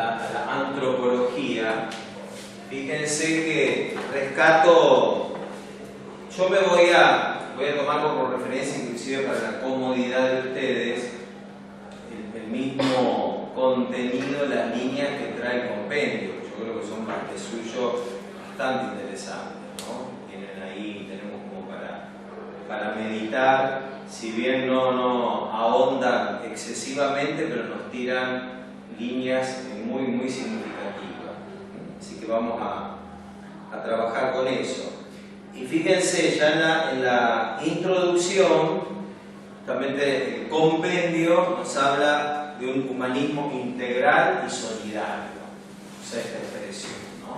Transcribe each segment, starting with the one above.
a la antropología, fíjense que rescato, yo me voy a tomar como referencia, inclusive para la comodidad de ustedes, el mismo contenido, las líneas que trae el compendio, que yo creo que son parte suyo bastante interesantes, ¿no? Tienen ahí, tenemos como para meditar, si bien no ahondan excesivamente, pero nos tiran líneas muy, muy significativas. Así que vamos a trabajar con eso. Y fíjense, ya en la introducción, justamente el compendio nos habla de un humanismo integral y solidario. Usa esta expresión, ¿no?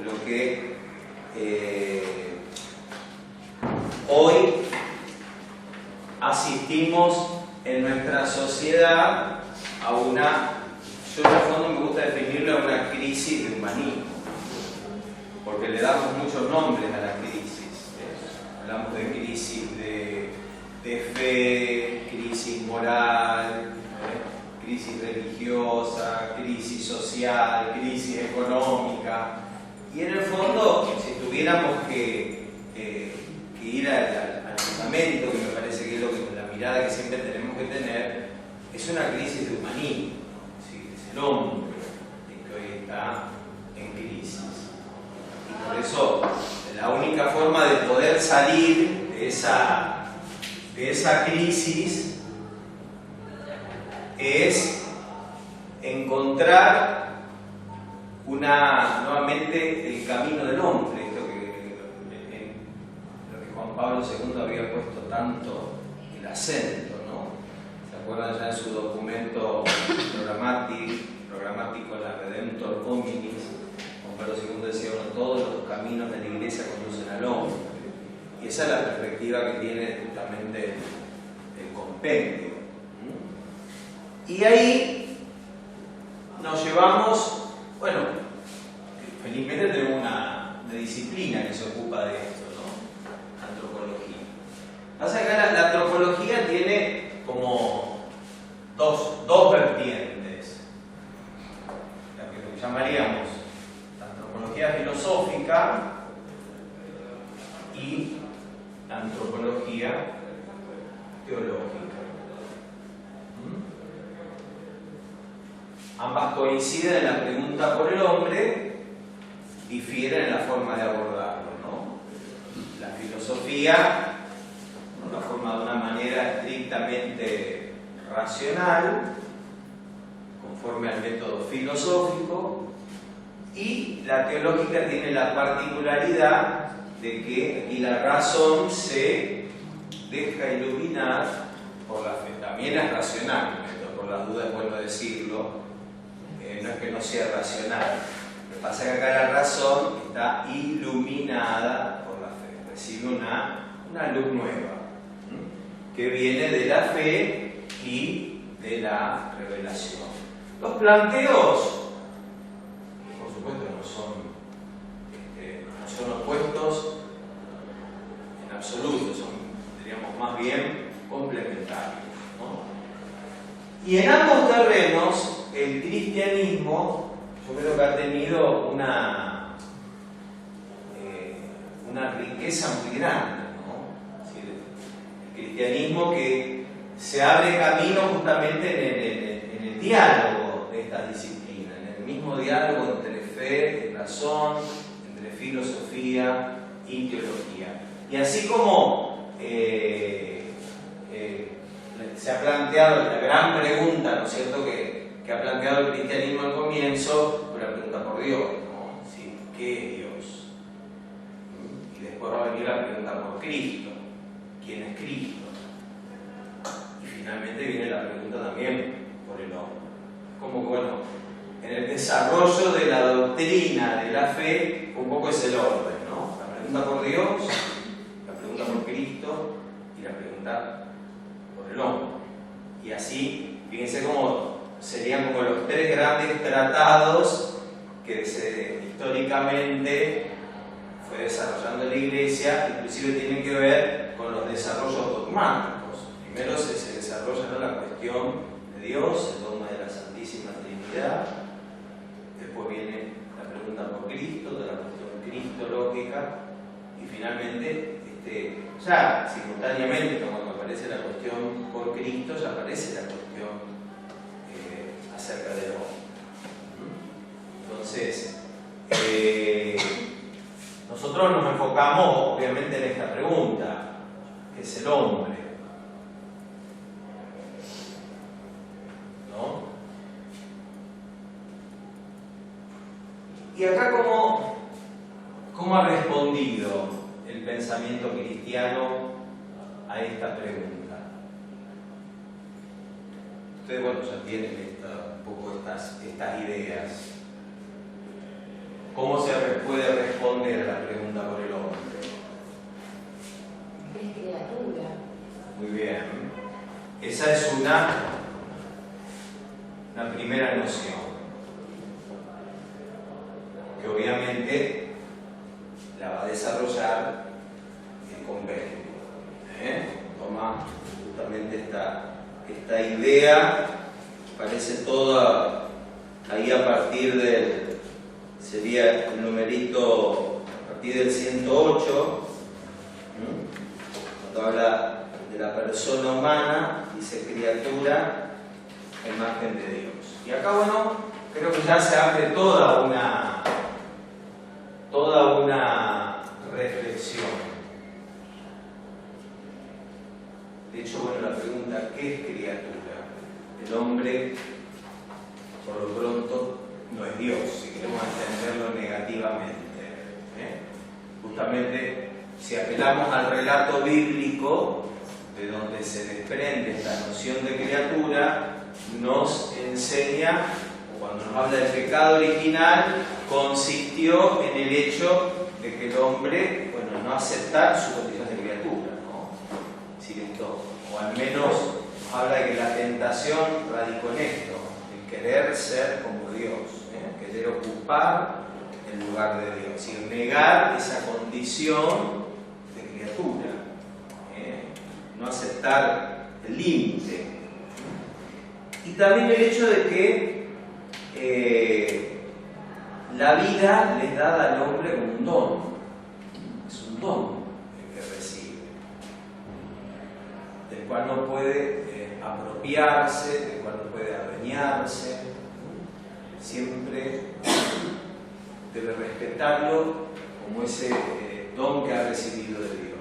Lo que hoy asistimos en nuestra sociedad a una, yo en el fondo me gusta definirlo, a una crisis de humanismo, porque le damos muchos nombres a la crisis. Hablamos de crisis de fe, crisis moral, crisis religiosa, crisis social, crisis económica. Y en el fondo, si tuviéramos que ir al fundamento, que me parece que es la mirada que siempre tenemos que tener, es una crisis de humanismo. ¿Sí? Es el hombre el que hoy está en crisis. Y por eso, la única forma de poder salir de esa crisis es encontrar nuevamente el camino del hombre, esto lo que Juan Pablo II había puesto tanto el acento, ¿no? ¿Se acuerdan ya en su documento programático La Redemptor Hominis? Juan Pablo II decía, bueno, todos los caminos de la Iglesia conducen al hombre. Y esa es la perspectiva que tiene justamente el compendio. Y ahí nos llevamos, bueno, felizmente tenemos una disciplina que se ocupa de esto, ¿no? Antropología. Pasa que la antropología tiene como dos vertientes, la que llamaríamos la antropología filosófica y la antropología teológica. Ambas coinciden en la pregunta por el hombre, difieren en la forma de abordarlo, ¿no? La filosofía lo forma de una manera estrictamente racional, conforme al método filosófico, y la teológica tiene la particularidad de que aquí la razón se deja iluminar por la fe. También es racional, pero por las dudas vuelvo a decirlo, no es que no sea racional. Lo que pasa es que acá la razón está iluminada por la fe, recibe una luz nueva, que viene de la fe y de la revelación. Los planteos, por supuesto, no son opuestos en absoluto, diríamos más bien complementarios, ¿no? Y en ambos terrenos el cristianismo, yo creo que ha tenido una riqueza muy grande, ¿no? Es decir, el cristianismo que se abre camino justamente en el diálogo de estas disciplinas, en el mismo diálogo entre fe y razón, entre filosofía y teología. Y así como se ha planteado la gran pregunta, ¿no es cierto?, que ha planteado el cristianismo al comienzo, una pregunta por Dios, ¿no? ¿Sí? ¿Qué es Dios? Y después va a venir la pregunta por Cristo. ¿Quién es Cristo? Y finalmente viene la pregunta también por el hombre. Como que, bueno, en el desarrollo de la doctrina de la fe, un poco es el orden, ¿no? La pregunta por Dios, la pregunta por Cristo y la pregunta por el hombre. Y así, fíjense cómo serían como los tres grandes tratados que históricamente fue desarrollando la Iglesia, inclusive tienen que ver con los desarrollos dogmáticos. Primero se desarrolla, ¿no?, la cuestión de Dios, el dogma de la Santísima Trinidad, después viene la pregunta por Cristo, de la cuestión cristológica, y finalmente, ya simultáneamente, cuando aparece la cuestión por Cristo, ya aparece la cuestión acerca del hombre. Entonces, nosotros nos enfocamos obviamente en esta pregunta, que es el hombre, ¿no? Y acá, ¿cómo ha respondido el pensamiento cristiano a esta pregunta? Ustedes, bueno, ya tienen un poco estas ideas. ¿Cómo se puede responder a la pregunta por el hombre? Es criatura. Muy bien. Esa es una primera noción, que obviamente la va a desarrollar el convenio. Toma justamente esta idea, parece toda ahí a partir sería el numerito a partir del 108, cuando habla de la persona humana, dice criatura a imagen de Dios. Y acá, bueno, creo que ya se abre toda una reflexión. De hecho, bueno, la pregunta, ¿qué es criatura? El hombre, por lo pronto, no es Dios, si queremos entenderlo negativamente. Justamente, si apelamos al relato bíblico, de donde se desprende esta noción de criatura, nos enseña, cuando nos habla del pecado original, consistió en el hecho de que el hombre, bueno, no aceptar su condición de criatura, ¿no? Es decir, esto, o al menos nos habla de que la tentación radicó en esto, en querer ser como Dios, querer ocupar el lugar de Dios, es decir, negar esa condición de criatura, no aceptar el límite. Y también el hecho de que la vida le es dada al hombre como un don, es un don el que recibe, del cual no puede apropiarse, del cual no puede adueñarse, siempre debe respetarlo como ese don que ha recibido de Dios.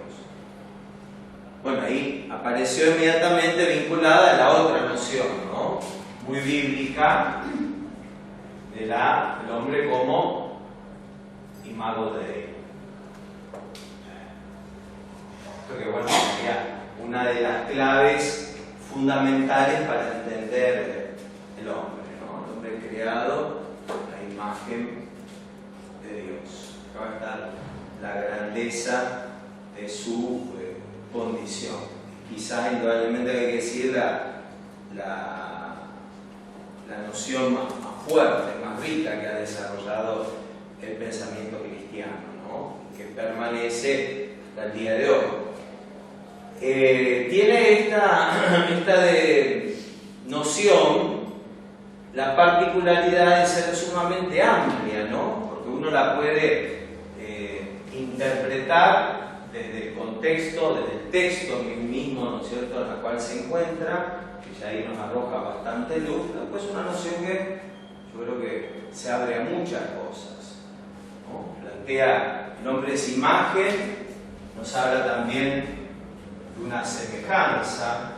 Bueno, ahí apareció inmediatamente vinculada a la otra noción, ¿no? Muy bíblica, del hombre como imago de Dios. Creo que, bueno, sería una de las claves fundamentales para entender el hombre, ¿no? El hombre creado a la imagen de Dios. Acá está la grandeza de su condición. Quizás indudablemente hay que decir la noción más fuerte, más rica que ha desarrollado el pensamiento cristiano, ¿no? Que permanece hasta el día de hoy. Tiene esta noción la particularidad de ser sumamente amplia, ¿no? Porque uno la puede interpretar desde el contexto, desde el texto mismo, ¿no es cierto?, en la cual se encuentra, que ya ahí nos arroja bastante luz. Después una noción que yo creo que se abre a muchas cosas, ¿no? Plantea el hombre es imagen, nos habla también de una semejanza,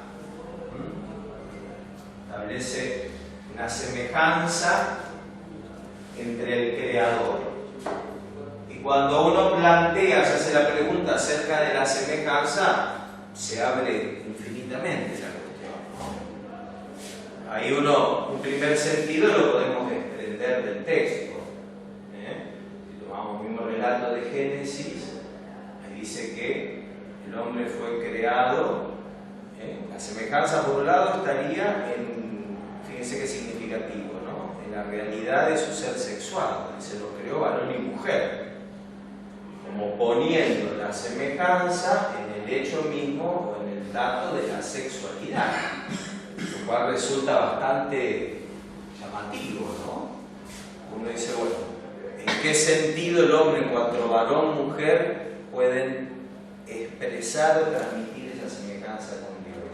establece una semejanza entre el creador. Cuando uno plantea, se hace la pregunta acerca de la semejanza, se abre infinitamente la cuestión, ¿no? Ahí un primer sentido lo podemos desprender del texto. Si tomamos el mismo relato de Génesis, ahí dice que el hombre fue creado, la semejanza por un lado estaría fíjense qué significativo, ¿no?, en la realidad de su ser sexual, donde se lo creó varón y mujer, como poniendo la semejanza en el hecho mismo o en el dato de la sexualidad, lo cual resulta bastante llamativo, ¿no? uno dice, bueno, ¿en qué sentido el hombre, cuanto varón, mujer, pueden expresar o transmitir esa semejanza con Dios?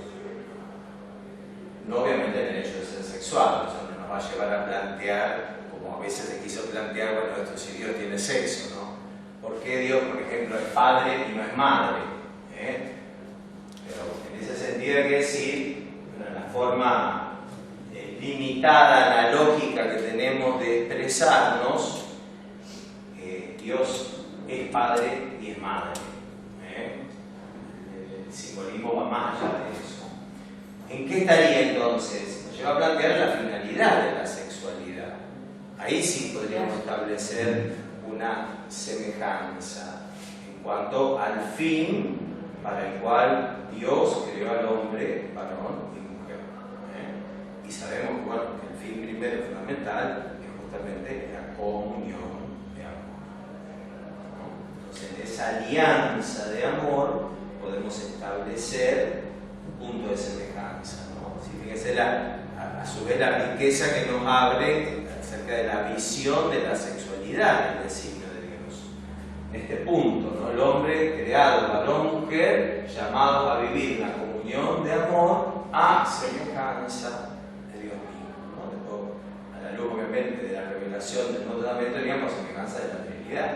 No obviamente en el hecho de ser sexual, eso no nos va a llevar a plantear, como a veces se quiso plantear, bueno, esto si Dios tiene sexo, ¿no? ¿Por qué Dios, por ejemplo, es padre y no es madre? Pero en ese sentido hay que decir, bueno, la forma limitada, la lógica que tenemos de expresarnos, Dios es padre y es madre. El simbolismo va más allá de eso. ¿En qué estaría entonces? Nos lleva a plantear la finalidad de la sexualidad. Ahí sí podríamos establecer una semejanza en cuanto al fin para el cual Dios creó al hombre, varón y mujer. Y sabemos que, bueno, que el fin primero fundamental es justamente la comunión de amor. Entonces, en esa alianza de amor podemos establecer un punto de semejanza. Si fíjense a su vez la riqueza que nos abre acerca de la visión de la sexualidad del designio de Dios. En este punto, ¿no? El hombre creado, varón, mujer, llamados a vivir la comunión de amor a semejanza de Dios mismo, ¿no? Después, a la luz obviamente de la revelación del Nuevo Testamento, digamos, semejanza de la Trinidad.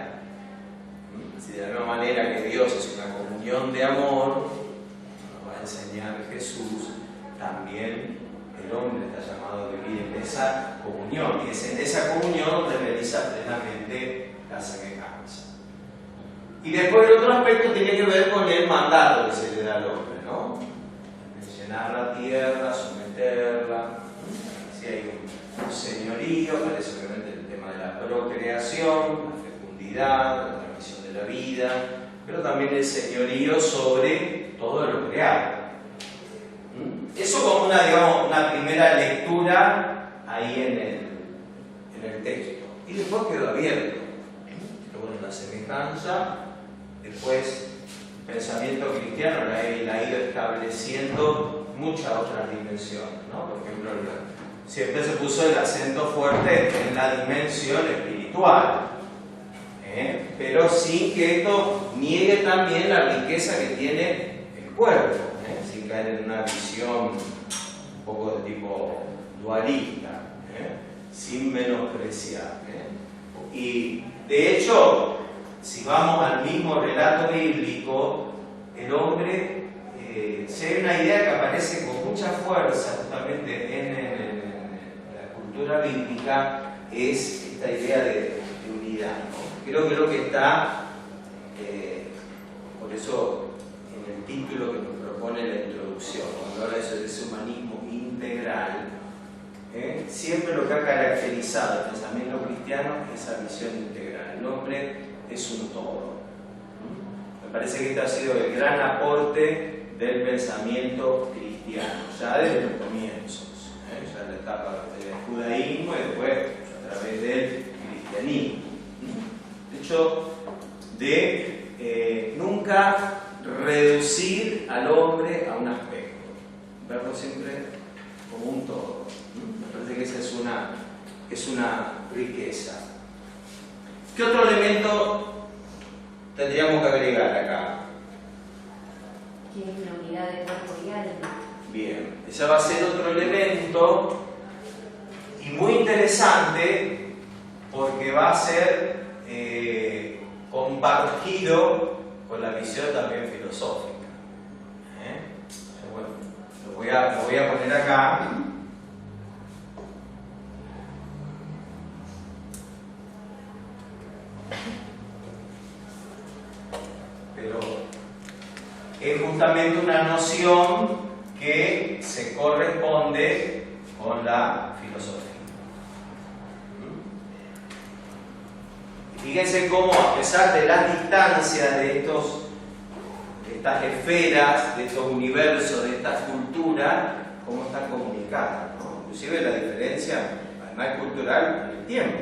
Si de la misma manera que Dios es una comunión de amor, nos va a enseñar Jesús, también el hombre está llamado a vivir en esa comunión, y es en esa comunión donde realiza plenamente la semejanza. Y después el otro aspecto tiene que ver con el mandato que se le da al hombre, ¿no? Llenar la tierra, someterla. Si hay un señorío, aparece obviamente el tema de la procreación, la fecundidad, la transmisión de la vida, pero también el señorío sobre todo lo creado. Eso como una primera lectura ahí en el texto. Y después quedó abierto. Pero bueno, la semejanza, después el pensamiento cristiano la ha ido estableciendo muchas otras dimensiones, ¿no? Por ejemplo, siempre se puso el acento fuerte en la dimensión espiritual, pero sin que esto niegue también la riqueza que tiene el cuerpo, sin caer en una visión un poco de tipo dualista, sin menospreciar. Y de hecho, si vamos al mismo relato bíblico, el hombre, si hay una idea que aparece con mucha fuerza justamente en la cultura bíblica, es esta idea de unidad, ¿no? Creo que lo que está, por eso en el título que nos propone la introducción, cuando habla de ese humanismo integral, siempre lo que ha caracterizado el pensamiento cristiano es esa visión integral. El hombre es un todo. Me parece que este ha sido el gran aporte del pensamiento cristiano, ya desde los comienzos, ya en la etapa del judaísmo y después a través del cristianismo. De hecho, de nunca reducir al hombre a un aspecto, verlo siempre como un todo. Me parece que esa es una riqueza. ¿Qué otro elemento tendríamos que agregar acá? Que es una unidad de cuerpo y alma. Bien, ese va a ser otro elemento y muy interesante porque va a ser compartido con la visión también filosófica. Bueno, lo voy a poner acá. Pero es justamente una noción que se corresponde con la filosofía. Fíjense cómo, a pesar de las distancias de estas esferas, de estos universos, de estas culturas, cómo están comunicadas, ¿no? Inclusive la diferencia, además cultural, en el tiempo.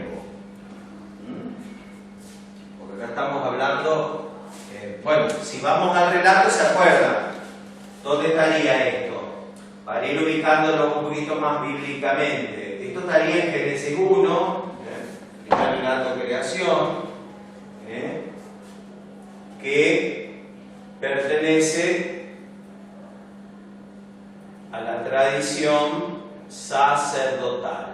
Porque acá estamos hablando, bueno, si vamos al relato, ¿se acuerdan? ¿Dónde estaría esto? Para ir ubicándolo un poquito más bíblicamente. Esto estaría en Génesis 1, relato creación, que pertenece a la tradición sacerdotal.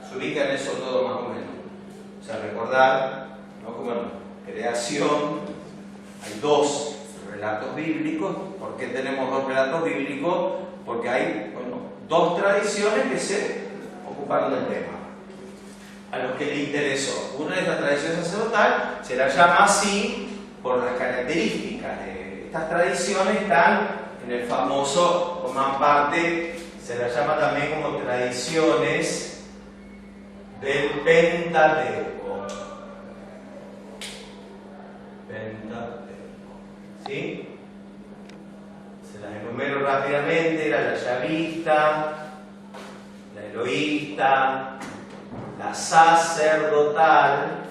Se ubica en eso todo más o menos. O sea, recordar, ¿no? Como creación, hay dos relatos bíblicos. ¿Por qué tenemos dos relatos bíblicos? Porque hay, dos tradiciones que se ocuparon del tema, a los que le interesó. Una es la tradición sacerdotal, se la llama así por las características de estas tradiciones, están en el famoso, forman parte, se la llama también como tradiciones del Pentateuco. ¿Sí? Se las enumero rápidamente: era la yavista, la eloísta, la sacerdotal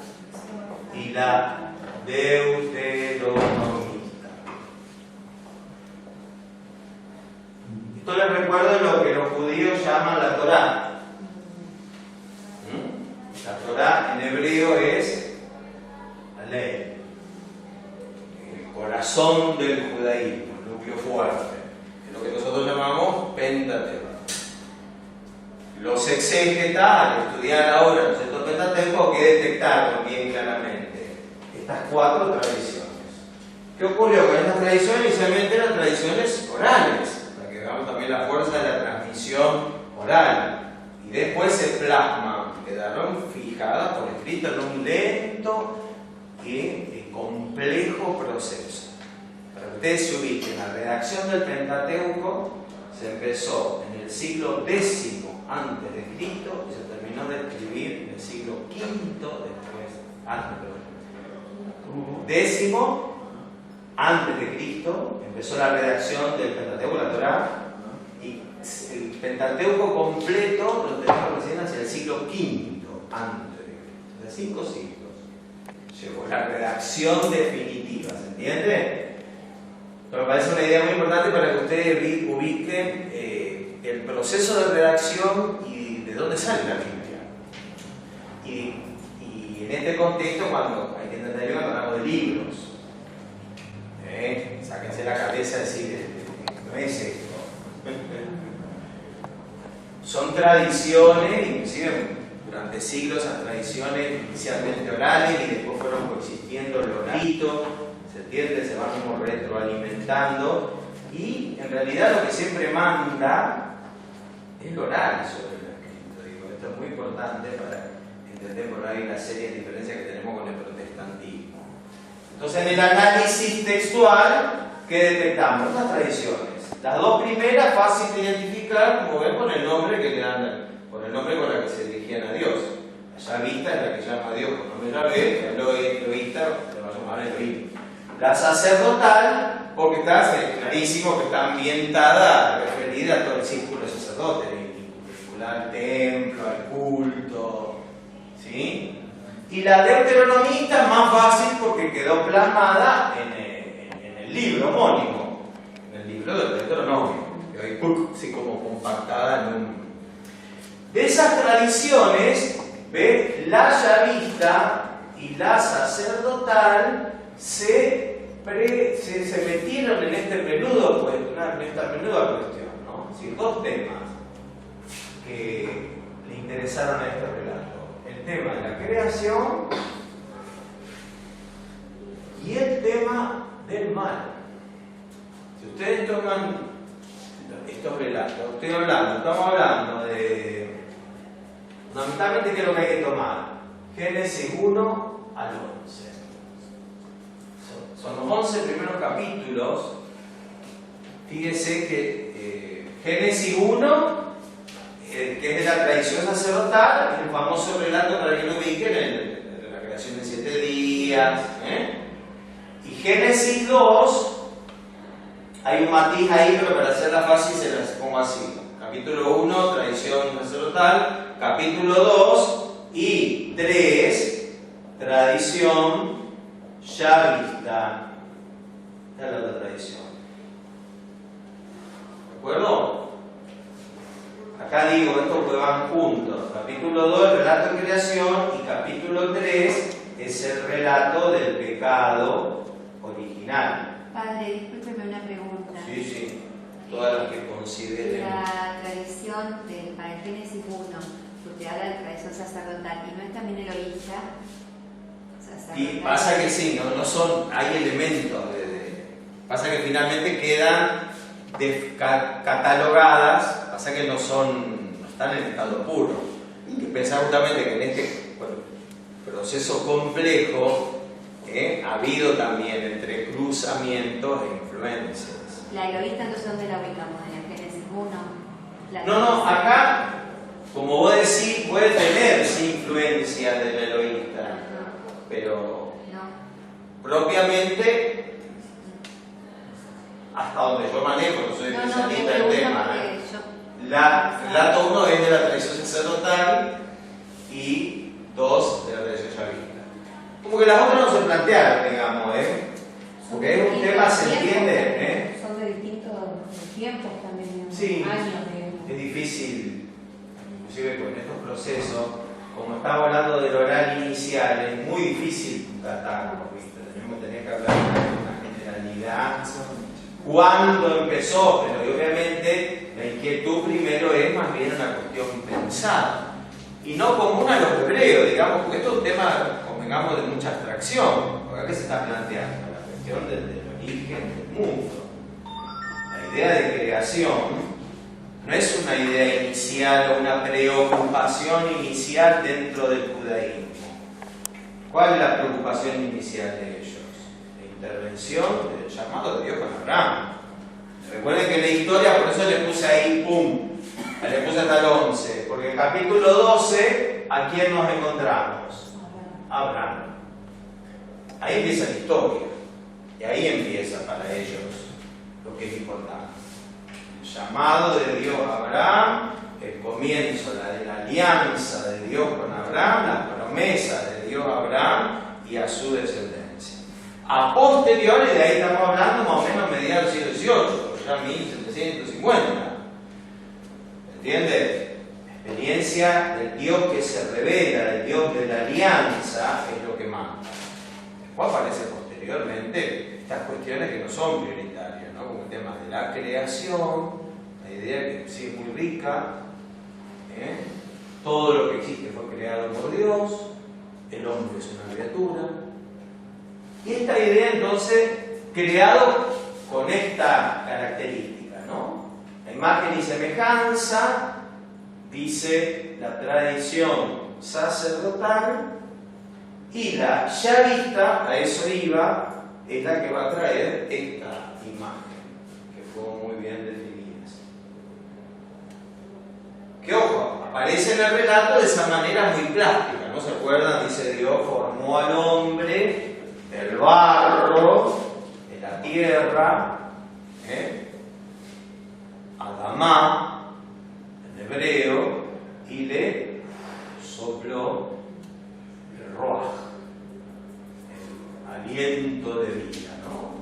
y la deuteronomista. Esto les recuerdo lo que los judíos llaman la Torá. La Torá en hebreo es la ley, el corazón del judaísmo, el núcleo fuerte, es lo que nosotros llamamos Pentateuco. Los exégetas, al estudiar ahora el sector Pentateuco, que detectaron bien claramente estas cuatro tradiciones. ¿Qué ocurrió con estas tradiciones? Inicialmente eran tradiciones orales, para que veamos también la fuerza de la transmisión oral, y después se plasman, quedaron fijadas por escrito en un lento y complejo proceso. Para que ustedes se ubiquen, la redacción del Pentateuco se empezó en el siglo X antes de Cristo y se terminó de escribir en el siglo V después, décimo antes de Cristo empezó la redacción del Pentateuco, la Torá, y el Pentateuco completo lo tenemos recién hacia el siglo V antes de Cristo, de 5 siglos llegó la redacción definitiva, ¿se entiende? Pero me parece una idea muy importante para que ustedes ubiquen el proceso de redacción y de dónde sale la Biblia. Y en este contexto, cuando hay que entender bien, cuando hablamos de libros, sáquense la cabeza y decir, no es esto. Son tradiciones, inclusive durante siglos, esas tradiciones inicialmente orales y después fueron coexistiendo los oralitos, se entiende, se van como retroalimentando, y en realidad lo que siempre manda es lo oral sobre lo escrito. Digo, esto es muy importante para entender por ahí las serias diferencias que tenemos con el protestantismo. Entonces, en el análisis textual, ¿qué detectamos? Las tradiciones. Las dos primeras, fácil de identificar, como ven, con el nombre que le dan, con el nombre con el que se dirigían a Dios. La yavista es la que llama a Dios con nombre Yahvé, la eloísta le va a llamar Elohim. La sacerdotal, porque está clarísimo que está ambientada, referida a todo el círculo de sacerdotes, vinculada al templo, al culto, ¿sí? Y la deuteronomista es más fácil porque quedó plasmada en el libro homónimo, en el libro del Deuteronomio, que hoy así como compactada en un... De esas tradiciones, ¿ve? La yavista y la sacerdotal se metieron en esta menuda cuestión, ¿no? Es decir, dos temas que le interesaron a este relato: el tema de la creación y el tema del mal. Si ustedes toman estos relatos, estamos hablando de, fundamentalmente, ¿qué es lo que hay que tomar? Génesis 1 al 11. Son los 11 primeros capítulos. Fíjese que Génesis 1, que es de la tradición sacerdotal, el famoso relato, para que lo ubiquen, de la creación de 7 días. Y Génesis 2, hay un matiz ahí, pero para hacerla fácil se las pongo así. Capítulo 1, tradición sacerdotal. Capítulo 2 y 3, tradición yavista. Esta es la otra tradición. ¿De acuerdo? Acá digo esto porque van juntos. Capítulo 2, el relato de creación, y capítulo 3 es el relato del pecado original. Padre, discúlpeme una pregunta. Sí, sí, todas las que consideren. La tradición para el Génesis 1, que usted habla de tradición sacerdotal, ¿y no es también eloísta? Y pasa que sí, no son, hay elementos pasa que finalmente quedan catalogadas, pasa que no están en estado puro. Y que pensar justamente que en este proceso complejo ha habido también entre cruzamientos e influencias. La eloísta entonces ¿dónde la ubicamos? ¿En el Génesis 1? No, acá, como vos decís, puede tener sí influencia del eloísta, pero propiamente, hasta donde yo manejo, no soy especialista del tema, relato 1 es de la tradición sacerdotal y 2 de la tradición chavista. Como que las otras no se plantearon, digamos, porque es un tema, se entiende, son de distintos tiempos también, digamos, sí, años. Es difícil, inclusive con estos procesos, como estamos hablando del oral inicial, es muy difícil tratarlo, ¿viste? Tenemos que hablar de una generalidad. ¿Cuándo empezó? Pero obviamente la inquietud primero es más bien una cuestión pensada. Y no común a los hebreos, digamos, porque esto es un tema, convengamos, de mucha abstracción. Porque acá se está planteando la cuestión del origen del mundo. La idea de creación no es una idea inicial o una preocupación inicial dentro del judaísmo. ¿Cuál es la preocupación inicial de ellos? La intervención del llamado de Dios con Abraham. Recuerden que la historia, por eso le puse ahí, pum, le puse hasta el 11, porque en el capítulo 12, ¿a quién nos encontramos? Abraham. Ahí empieza la historia, y ahí empieza para ellos lo que es importante. El llamado de Dios a Abraham, el comienzo, la alianza de Dios con Abraham, la promesa de Dios a Abraham y a su descendencia. A posteriori, de ahí estamos hablando más o menos mediados del siglo XVIII, ya 1750. ¿Entiendes? La experiencia del Dios que se revela, del Dios de la alianza, es lo que manda. Después aparece posteriormente estas cuestiones que no son prioritarias, ¿no? Como el tema de la creación, la idea que sí es muy rica, todo lo que existe fue creado por Dios, el hombre es una criatura, y esta idea entonces creado con esta característica, ¿no? La imagen y semejanza, dice la tradición sacerdotal, y la yavista, a eso iba, es la que va a traer esta imagen, que fue muy bien definida. Que ojo, aparece en el relato de esa manera muy plástica, ¿no se acuerdan? Dice Dios formó al hombre del barro, de la tierra, Adamá, en hebreo, y le sopló el ruaj, el aliento de vida, ¿no?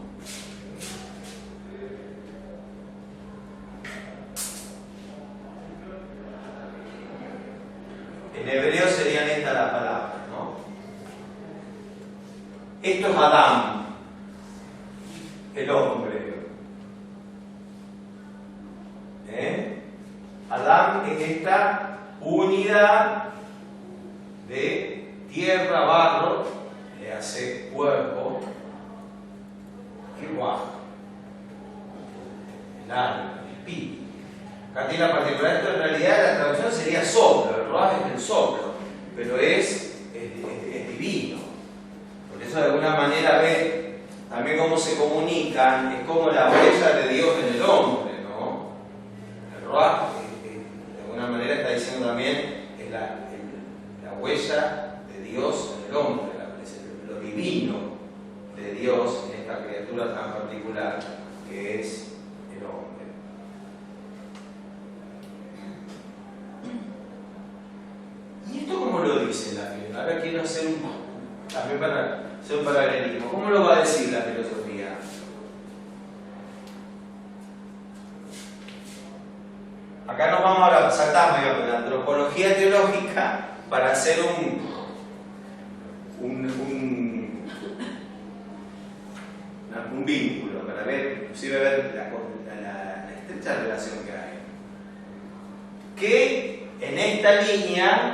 En hebreo serían estas las palabras, ¿no? Esto es Adán, el hombre. Adán es esta unidad de tierra, barro, le hace cuerpo y ruaj, el alma, el espíritu. Acá tiene la particularidad, en realidad la traducción sería soplo, el ruaj es el soplo, pero es divino. Por eso de alguna manera ve también cómo se comunican, es como la huella de Dios en el hombre, ¿no? El ruaj, de alguna manera está diciendo también, es la huella de Dios en el hombre, lo divino de Dios en esta criatura tan particular que es el hombre. ¿Y esto cómo lo dice la filosofía? Ahora quiero hacer también para hacer un paralelismo. ¿Cómo lo va a decir la filosofía? Acá nos vamos a saltar en la antropología teológica para hacer un vínculo, para ver, inclusive ver la estrecha relación que hay. Que en esta línea,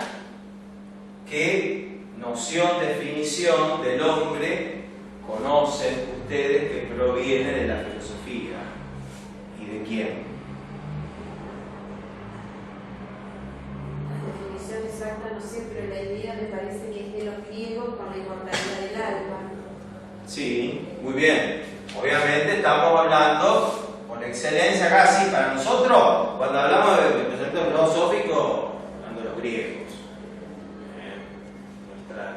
¿qué noción, definición del hombre conocen ustedes que proviene de la filosofía? ¿Y de quién? La definición exacta no sé, pero la idea me parece que es de los griegos con la inmortalidad del alma. Sí, muy bien. Obviamente estamos hablando con excelencia casi para nosotros, cuando hablamos de pensamiento filosófico, hablando de los griegos.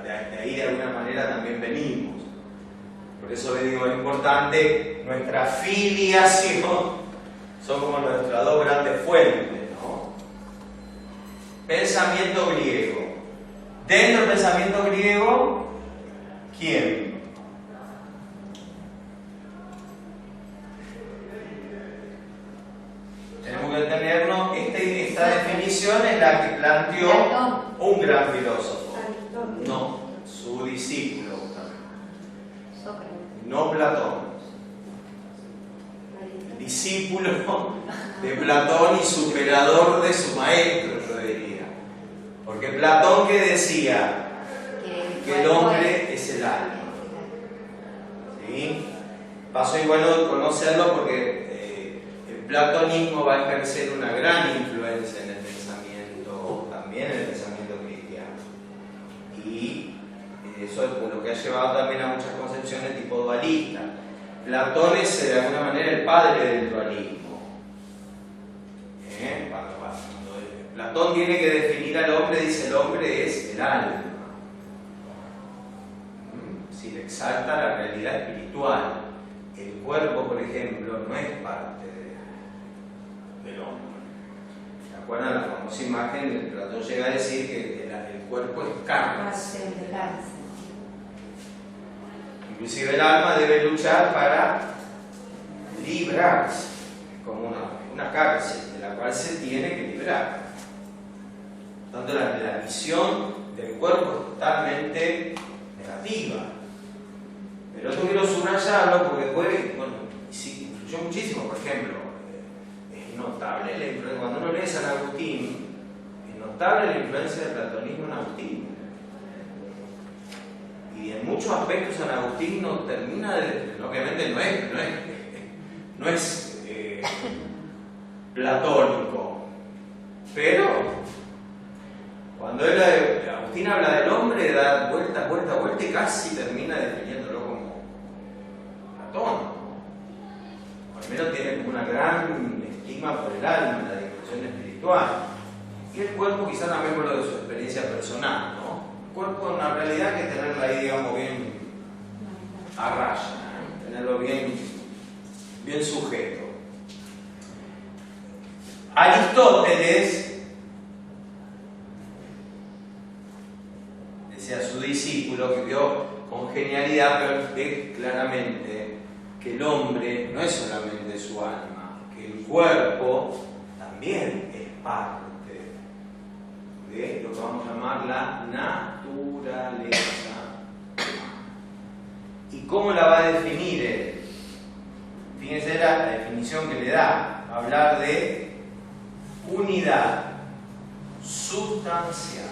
De ahí de alguna manera también venimos. Por eso les digo, es importante nuestra filiación, son como nuestras dos grandes fuentes, ¿no? Pensamiento griego. Dentro del pensamiento griego, ¿quién? Tenemos que tenernos, esta definición es la que planteó un gran filósofo. No, su discípulo también. No Platón. Discípulo de Platón y superador de su maestro, yo diría. Porque Platón, ¿qué decía? Que el hombre es el alma. ¿Sí? Paso y bueno conocerlo porque el platonismo va a ejercer una gran influencia en el pensamiento, también en el pensamiento cristiano. Y eso es por lo que ha llevado también a muchas concepciones tipo dualista. Platón es de alguna manera el padre del dualismo. Cuando Platón tiene que definir al hombre, dice el hombre es el alma. Si le exalta la realidad espiritual, el cuerpo, por ejemplo, no es parte del hombre. ¿Se acuerdan la famosa imagen? Platón llega a decir que el cuerpo es cárcel. Inclusive el alma debe luchar para librarse, como una cárcel de la cual se tiene que librar. Por tanto, la visión del cuerpo es totalmente negativa. Pero esto quiero subrayarlo porque sí, influyó muchísimo. Por ejemplo, es notable la influencia, cuando uno lee San Agustín, es notable la influencia del platonismo en Agustín. Y en muchos aspectos San Agustín no termina de... Obviamente no es platónico, pero cuando Agustín habla del hombre, da vuelta y casi termina definiéndolo como Platón. O al menos tiene como una gran estima por el alma, la dimensión espiritual. Y el cuerpo quizás también por lo de su experiencia personal, ¿no? El cuerpo en la realidad hay que tenerlo ahí, digamos, bien a raya, ¿eh? Tenerlo bien sujeto. Aristóteles decía a su discípulo, que vio con genialidad, pero ve claramente que el hombre no es solamente su alma, que el cuerpo también es parte de lo que vamos a llamar la naturaleza. ¿Y cómo la va a definir él? Fíjense la definición que le da. Hablar de unidad sustancial,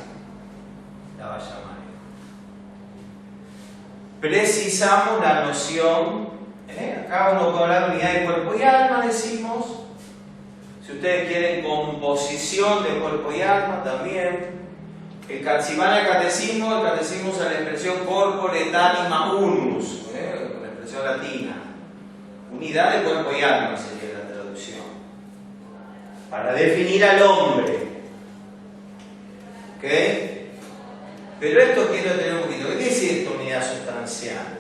la va a llamar. Precisamos la noción, acá uno puede hablar de unidad de cuerpo y alma, decimos. Si ustedes quieren composición de cuerpo y alma, también. Si van al catecismo, el catecismo usa la expresión corpore et anima unus, con la expresión latina. Unidad de cuerpo y alma sería la traducción. Para definir al hombre. ¿Ok? Pero esto quiero tener un poquito. ¿Qué quiere decir esta unidad sustancial?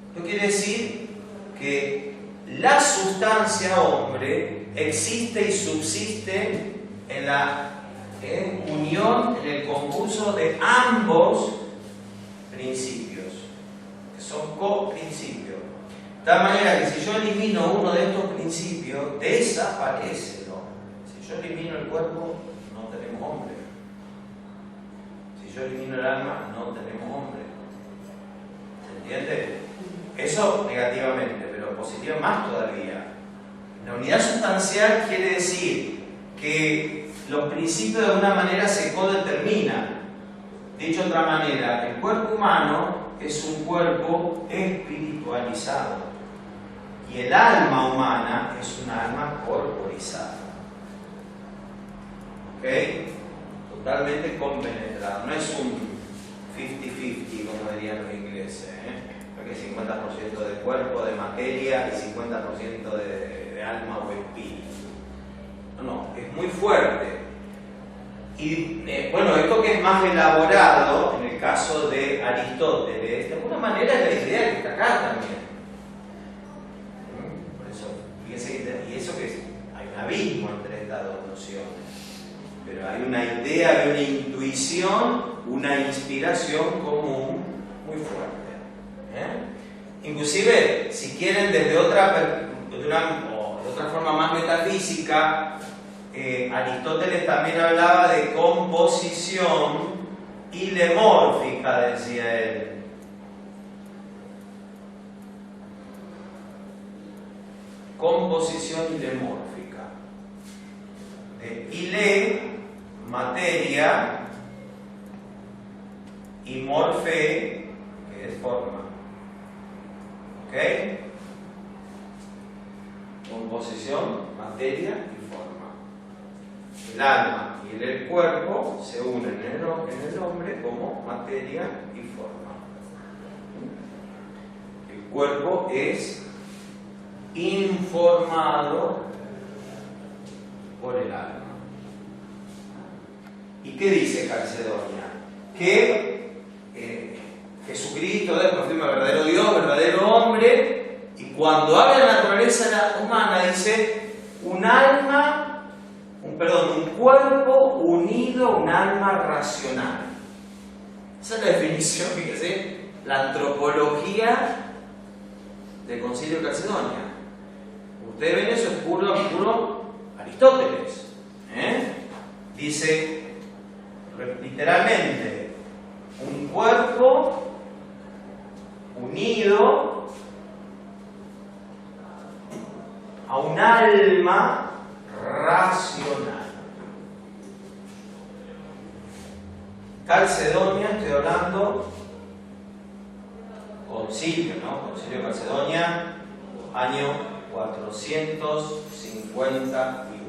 Esto quiere decir que la sustancia hombre existe y subsiste en la unión, en el concurso de ambos principios, que son coprincipios. De tal manera que si yo elimino uno de estos principios, desaparece el hombre. Si yo elimino el cuerpo, no tenemos hombre. Si yo elimino el alma, no tenemos hombre. ¿Se entiende? Eso negativamente, pero positivo más todavía. La unidad sustancial quiere decir que los principios de alguna manera se codeterminan. Dicho de otra manera, el cuerpo humano es un cuerpo espiritualizado y el alma humana es un alma corporizada. ¿Ok? Totalmente compenetrado. No es un 50-50 como dirían los ingleses, porque 50% de cuerpo, de materia y 50% de alma o espíritu. No, es muy fuerte. Y bueno, esto que es más elaborado en el caso de Aristóteles, de alguna manera es la idea que está acá también. Por eso, fíjense que, y eso que hay un abismo entre estas dos nociones. Pero hay una idea, hay una intuición, una inspiración común muy fuerte. Inclusive, si quieren, desde otra forma más metafísica, Aristóteles también hablaba de composición ilemórfica, decía él. Composición ilemórfica. Ile, materia, y morfe, que es forma. ¿Ok? Composición, materia y forma. El alma y el cuerpo se unen en el hombre como materia y forma. El cuerpo es informado por el alma. ¿Y qué dice Calcedonia? Que Jesucristo es el verdadero Dios, verdadero hombre, y cuando habla de la naturaleza humana dice un cuerpo unido a un alma racional. Esa es la definición, fíjese, la antropología del Concilio de Calcedonia. Ustedes ven, eso es puro Aristóteles. Dice literalmente un cuerpo unido a un alma racional. Calcedonia, estoy hablando concilio, ¿no? Concilio de Calcedonia, año 451.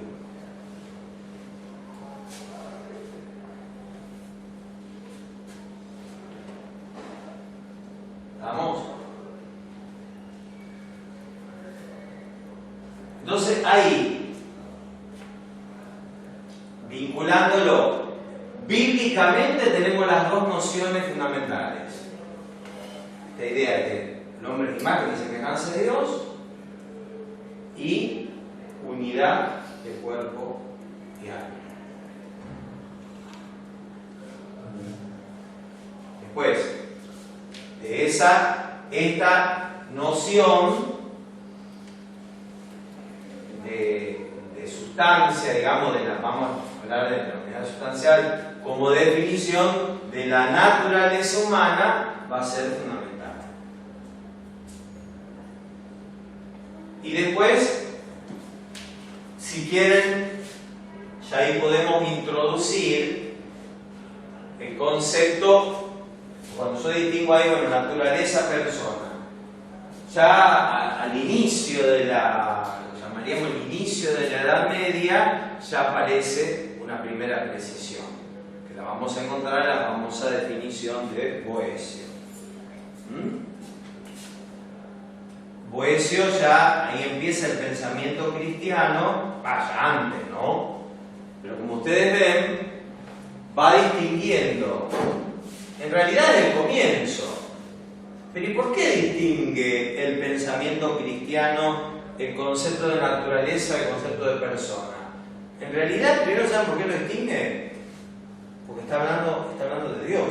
¿Estamos? Entonces ahí, vinculándolo, bíblicamente tenemos las dos nociones fundamentales. Esta idea de el hombre es imagen y semejanza de Dios y unidad de cuerpo y alma. Después de esta noción de sustancia, digamos, vamos a hablar de la unidad sustancial como definición de la naturaleza humana, va a ser fundamental. Y después, si quieren, ya ahí podemos introducir el concepto. Cuando yo distingo ahí, bueno, naturaleza, persona, ya al inicio de lo llamaríamos el inicio de la Edad Media, ya aparece una primera precisión, que la vamos a encontrar en la famosa definición de Boecio. Boecio, ya ahí empieza el pensamiento cristiano, vaya antes, ¿no? Pero como ustedes ven, va distinguiendo. En realidad es el comienzo. Pero ¿y por qué distingue el pensamiento cristiano el concepto de naturaleza del concepto de persona? En realidad, primero, ¿saben por qué lo distingue? Porque está hablando de Dios.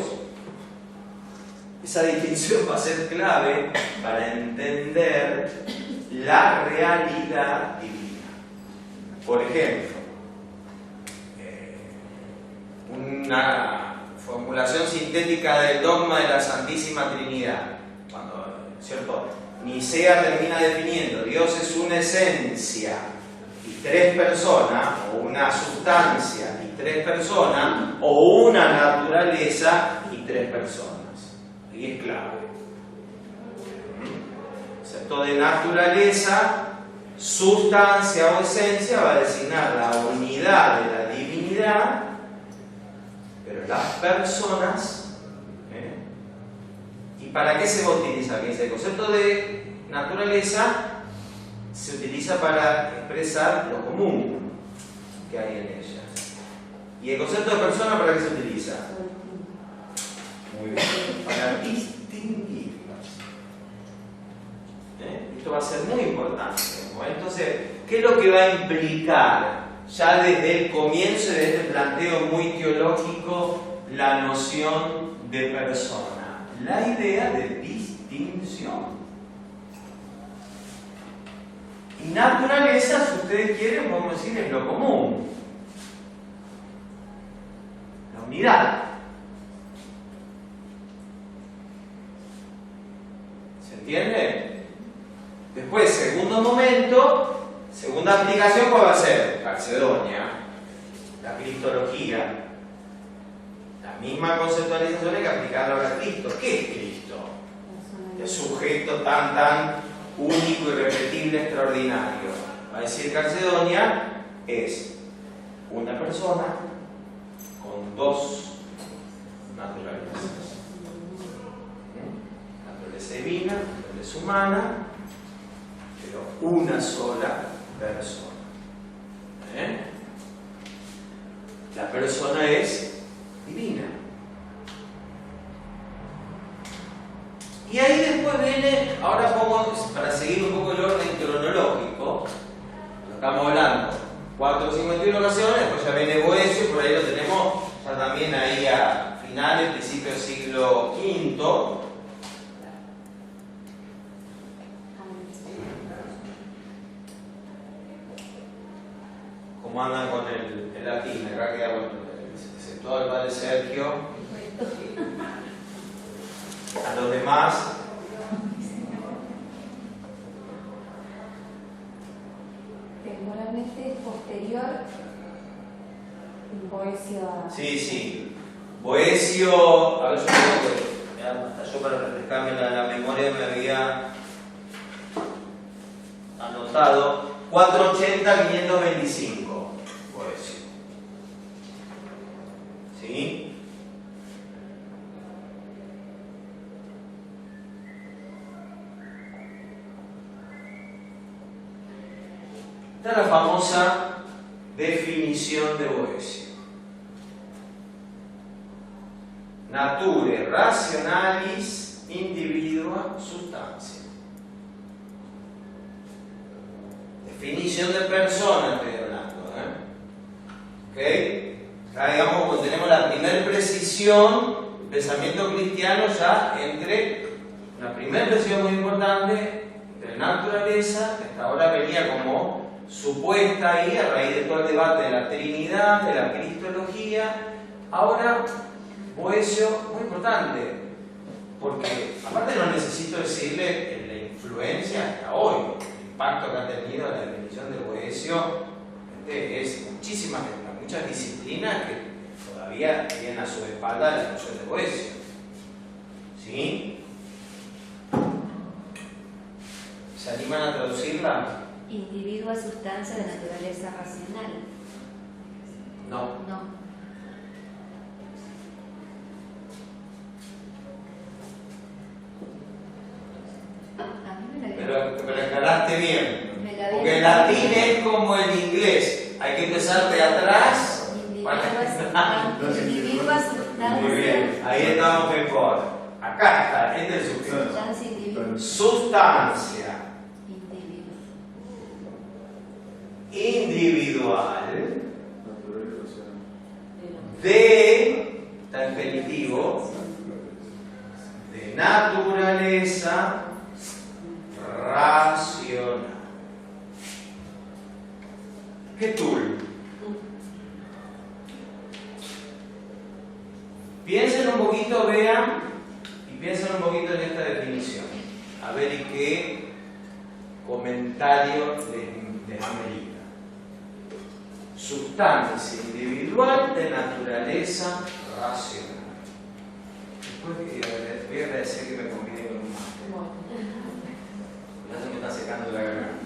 Esa distinción va a ser clave para entender la realidad divina. Por ejemplo, una formulación sintética del dogma de la Santísima Trinidad. Cuando, ¿cierto? Nicea termina definiendo: Dios es una esencia y tres personas, o una sustancia y tres personas, o una naturaleza y tres personas. Ahí es clave. El concepto de naturaleza, sustancia o esencia va a designar la unidad de la divinidad, pero las personas, ¿y para qué se va a utilizar? El concepto de naturaleza se utiliza para expresar lo común que hay en ella. ¿Y el concepto de persona para qué se utiliza? Muy bien, para distinguirlas. Esto va a ser muy importante, ¿no? Entonces, ¿qué es lo que va a implicar ya desde el comienzo de este planteo muy teológico la noción de persona? La idea de distinción. Y naturaleza, si ustedes quieren, podemos decir, es lo común. La unidad. ¿Se entiende? Después, segundo momento, segunda aplicación, ¿cuál va a ser? Calcedonia, la cristología. La misma conceptualización hay que aplicarla ahora a Cristo. ¿Qué es Cristo? El sujeto tan único, irrepetible, extraordinario. Va a decir Calcedonia, es una persona con dos naturalezas. Naturaleza divina, naturaleza humana, pero una sola persona. La persona es divina. Y ahí después viene, ahora pongo, para seguir un poco el orden cronológico, estamos hablando 451 ocasiones, después ya viene Boecio, por ahí lo tenemos ya también ahí a finales, principios del siglo V. ¿Cómo andan con el latín? Acá queda todo el padre Sergio. A los demás. Temporalmente posterior, Boecio. Sí. Boecio, a ver, yo creo que hasta yo para refrescarme la memoria me había anotado 480-525. Boecio. ¿Sí? Esta es la famosa definición de Boecio. Nature rationalis individua substantia. Definición de persona estoy hablando. ¿Ok? Acá digamos cuando tenemos la primera precisión, el pensamiento cristiano ya entre una primera precisión muy importante de naturaleza, que hasta ahora venía como supuesta ahí a raíz de todo el debate de la Trinidad, de la Cristología. Ahora, Boecio, muy importante, porque aparte no necesito decirle la influencia hasta hoy, el impacto que ha tenido la definición de Boecio, es muchas disciplinas que todavía tienen a su espalda la noción de Boecio. ¿Sí? ¿Se animan a traducirla? Individua sustancia de naturaleza racional. No. A mí me la Pero encaraste bien. Me la Porque el latín es como el inglés. Hay que empezar de atrás. Individua sustancia. Muy bien. Ahí estamos mejor. Acá está. Este es el sujeto. Sustancia individua. Sustancia individual de, está en genitivo, de naturaleza racional. ¿Qué tool? Piensen un poquito, vean, y piensen un poquito en esta definición. A ver y qué comentario les amerita. Sustancia individual de naturaleza racional. Después voy a agradecer que me combine con un mate. Ya se me está secando la garganta.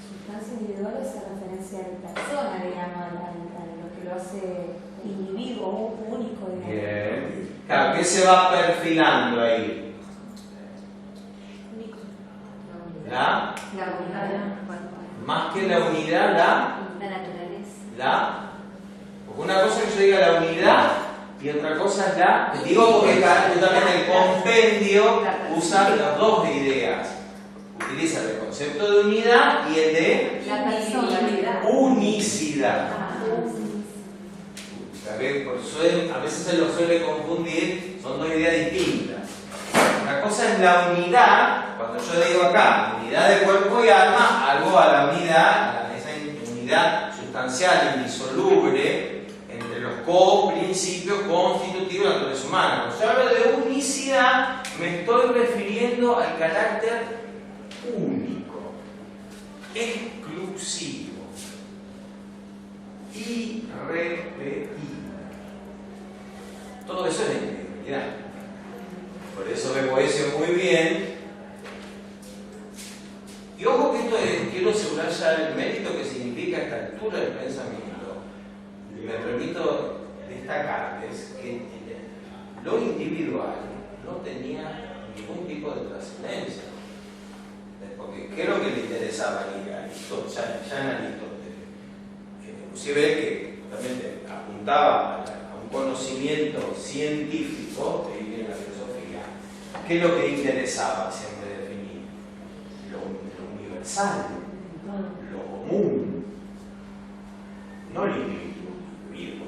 Sustancia individual es a referencia de persona, digamos, a lo que lo hace individuo, único, digamos. Bien. Claro, ¿qué se va perfilando ahí? La unidad. más que la unidad, La naturaleza. porque una cosa es que yo diga la unidad y otra cosa es la, digo porque justamente el compendio usa las dos ideas, utiliza el concepto de unidad y el de La personalidad. unicidad. A veces se lo suele confundir, son dos ideas distintas. Una cosa es la unidad, cuando yo digo acá, unidad de cuerpo y alma, algo a la unidad, a esa unidad sustancial, indisoluble, entre los co-principios constitutivos de la naturaleza humana. Cuando yo hablo de unicidad, me estoy refiriendo al carácter único, exclusivo, irrepetible. Todo eso es la individualidad. Por eso ve Boecio muy bien. Y ojo que esto quiero asegurar ya el mérito que significa esta altura del pensamiento. Me permito destacarles que lo individual no tenía ningún tipo de trascendencia. Porque ¿qué es lo que le interesaba a Aristóteles? Ya en Aristóteles. Inclusive él que justamente apuntaba a un conocimiento científico, que viene en la filosofía, ¿qué es lo que interesaba siempre definir? Lo universal, lo común, no lo individuo.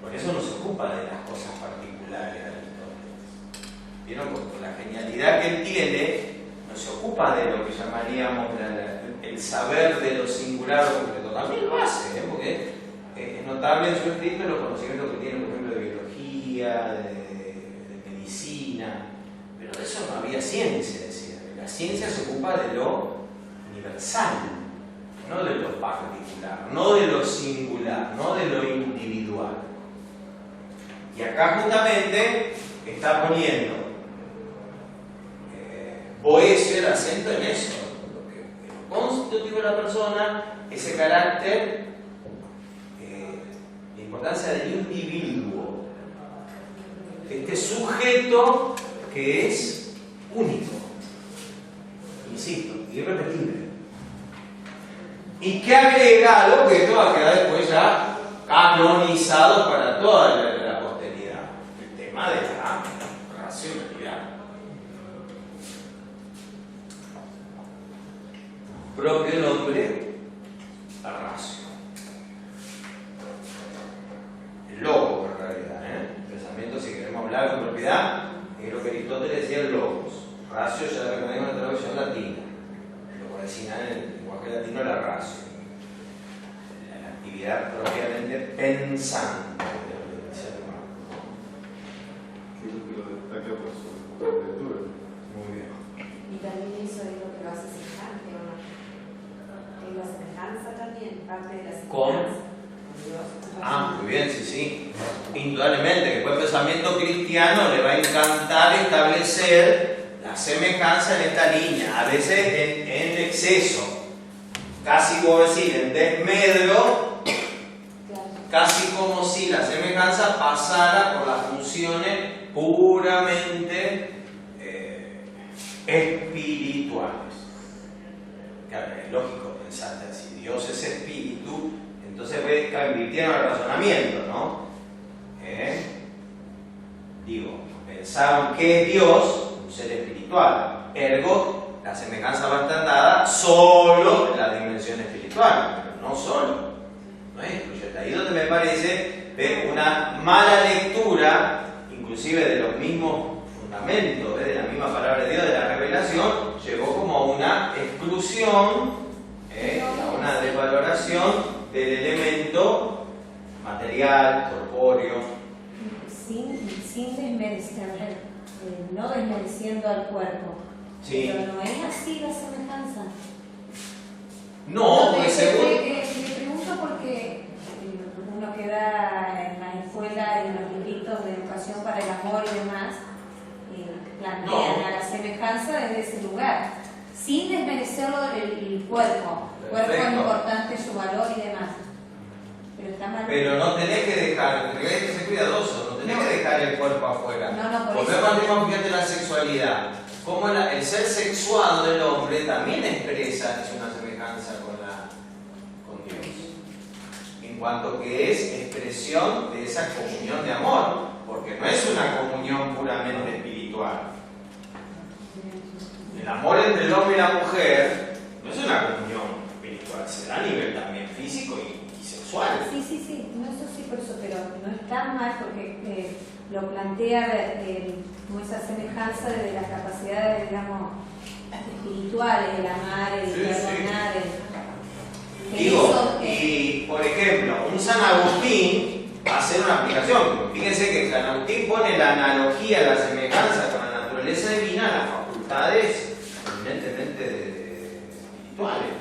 Por eso no se ocupa de las cosas particulares de Aristóteles. ¿Vieron? Con la genialidad que él tiene, no se ocupa de lo que llamaríamos el saber de lo singular o concreto. También lo hace, porque es notable en su escrito los conocimientos que tiene, por ejemplo, de biología, de medicina, pero de eso no había ciencia, decía. La ciencia se ocupa de lo universal, no de lo particular, no de lo singular, no de lo individual. Y acá justamente está poniendo Boecio el acento en eso, lo constitutivo de la persona, ese carácter, la importancia del individuo, este sujeto que es único, insisto, irrepetible, y que agrega algo que esto va a quedar después ya canonizado para toda la posteridad, el tema de la racionalidad. Propio nombre, la ratio. El logos, en realidad, el pensamiento, si queremos hablar con propiedad, es lo que Aristóteles decía, el logos. Ratio ya recomendamos en la traducción latina. Lo puede designar en el lenguaje latino la ratio. La actividad propiamente pensante del ser humano. Creo que lo destaca por su lectura. Muy bien. Y también eso es lo que lo hace semejante, ¿o no? Es la semejanza también, parte de la semejanza. Muy bien, sí. Indudablemente, que después el pensamiento cristiano le va a encantar establecer la semejanza en esta línea, a veces en exceso, casi como decir, en desmedro, casi como si la semejanza pasara por las funciones puramente espirituales. Claro, es lógico pensar así, Dios es espíritu, entonces invirtieron el razonamiento, ¿no? Digo, pensaron que es Dios, un ser espiritual, ergo, la semejanza va a estar dada solo en la dimensión espiritual, pero no solo, no es excluyente. Ahí donde me parece una mala lectura, inclusive de los mismos fundamentos, de la misma palabra de Dios, de la revelación, llegó como a una exclusión, a una desvaloración del elemento material, corpóreo. Sin desmerecer, no desmereciendo al cuerpo. Sí. Pero no es así la semejanza. No, porque según... Le pregunto porque uno que da en la escuela, en los libritos de educación para el amor y demás, plantean a la semejanza desde ese lugar, sin desmerecerlo el cuerpo. El cuerpo es importante, su valor y demás. Pero está mal. Pero no tenés que dejar, tenés que ser cuidadoso, no tenés que dejar el cuerpo afuera. No, por Volvemos eso. al tema, fíjate, la sexualidad. Como el ser sexuado del hombre también expresa, es una semejanza con Dios. En cuanto que es expresión de esa comunión de amor, porque no es una comunión puramente espiritual. El amor entre el hombre y la mujer no es una comunión espiritual, se da a nivel también físico y sexual. Sí, no, eso sí, por eso, pero no está mal porque lo plantea como esa semejanza de las capacidades, digamos, espirituales, el amar, el perdonar, Digo, y por ejemplo, un San Agustín va a hacer una aplicación. Fíjense que San Agustín pone la analogía, la semejanza con la naturaleza divina, las facultades eminentemente espirituales.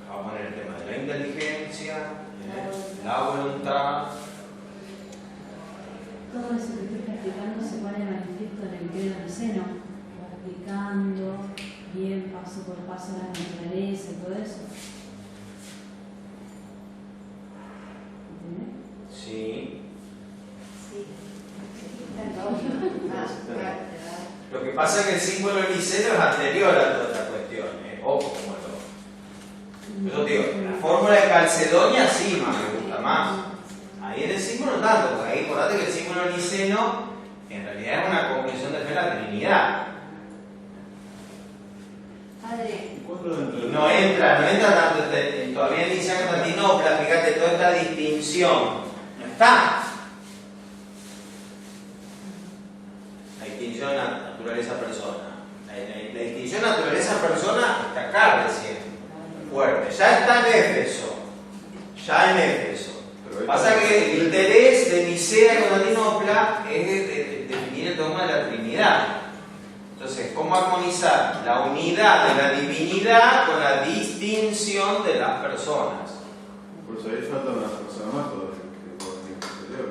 Vamos a poner el tema de la inteligencia, la voluntad. Todo eso que estoy practicando se pone de manifiesto en el credo niceno, practicando bien paso por paso la naturaleza y todo eso. ¿Entendés? Sí. Claro. Lo que pasa es que el símbolo niceno es anterior a toda esta cuestión. Ojo, como lo. Yo digo, la fórmula de Calcedonia sí más me gusta más. Ahí en el símbolo no tanto, porque ahí acordate que el símbolo niceno en realidad es una conclusión de fe en la Trinidad. Padre, ¿Cuándo entra? No entra tanto, todavía en Inicia Constantinopla, fíjate, toda esta distinción no está. La distinción naturaleza-persona. La distinción naturaleza-persona está acá recién, fuerte. Ya está en Éfeso. Pasa que el interés de Nicea y Constantinopla es definir el dogma de la Trinidad. Entonces, ¿cómo armonizar la unidad de la divinidad con la distinción de las personas? Por eso ahí falta una persona más todavía, que por el posterior.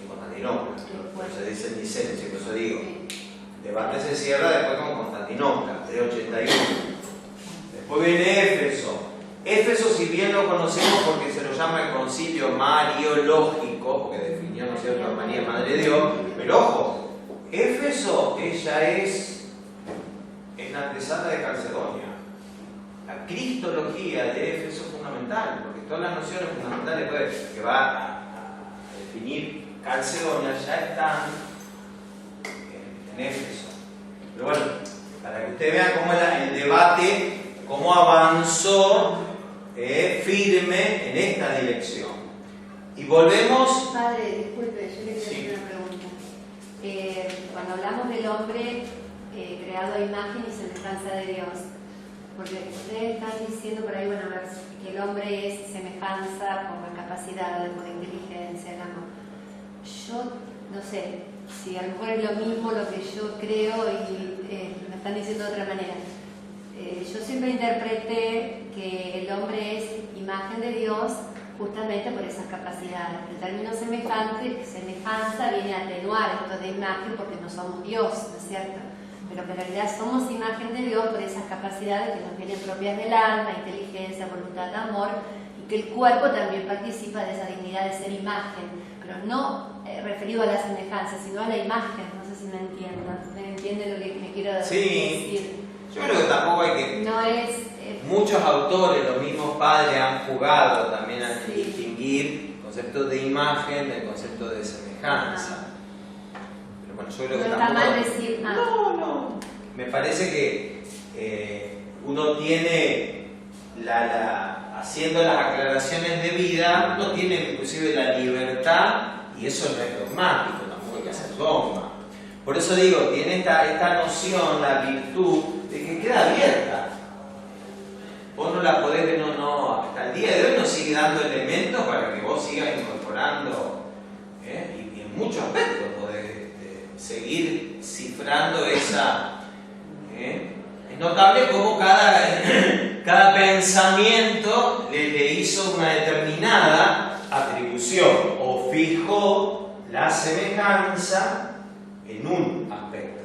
En Constantinopla. Por eso dice Nicea, por eso digo. El debate se cierra después con Constantinopla, 381. Después viene Éfeso. Éfeso, si bien lo conocemos porque se lo llama el concilio mariológico, porque definió, ¿no es cierto?, a María Madre de Dios, pero ojo, Éfeso, ella es la antesala de Calcedonia. La cristología de Éfeso es fundamental, porque todas las nociones fundamentales que va a definir Calcedonia ya están en Éfeso. Pero bueno, para que usted vea cómo el debate, cómo avanzó firme en esta dirección. Y volvemos. Padre, disculpe, yo le quiero Sí. hacer una pregunta. Cuando hablamos del hombre creado a imagen y semejanza de Dios, porque ustedes están diciendo por ahí, bueno, que el hombre es semejanza por la capacidad, por la inteligencia, el amor. Yo no sé si a lo mejor es lo mismo lo que yo creo y me están diciendo de otra manera. Yo siempre interpreté que el hombre es imagen de Dios justamente por esas capacidades. El término semejanza viene a atenuar esto de imagen porque no somos Dios, ¿no es cierto? Pero que en realidad somos imagen de Dios por esas capacidades que nos vienen propias del alma, inteligencia, voluntad, amor, y que el cuerpo también participa de esa dignidad de ser imagen, pero no referido a la semejanza, sino a la imagen. No sé si me entiende lo que me quiero decir. Yo creo que tampoco hay que... No es... Muchos autores, los mismos padres, han jugado también a Sí. distinguir el concepto de imagen del concepto de semejanza. Pero bueno, yo creo No que está tampoco... mal decir nada. No. Me parece que uno tiene, haciendo las aclaraciones de vida, uno tiene inclusive la libertad, y eso no es dogmático, tampoco hay que hacer dogma. Por eso digo, tiene esta noción, la virtud, de que queda abierta. Vos no la podés ver, hasta el día de hoy no se sigue dando elementos para que vos sigas incorporando, y en muchos aspectos podés seguir cifrando esa. Es notable cómo cada pensamiento le hizo una determinada atribución o fijó la semejanza en un aspecto.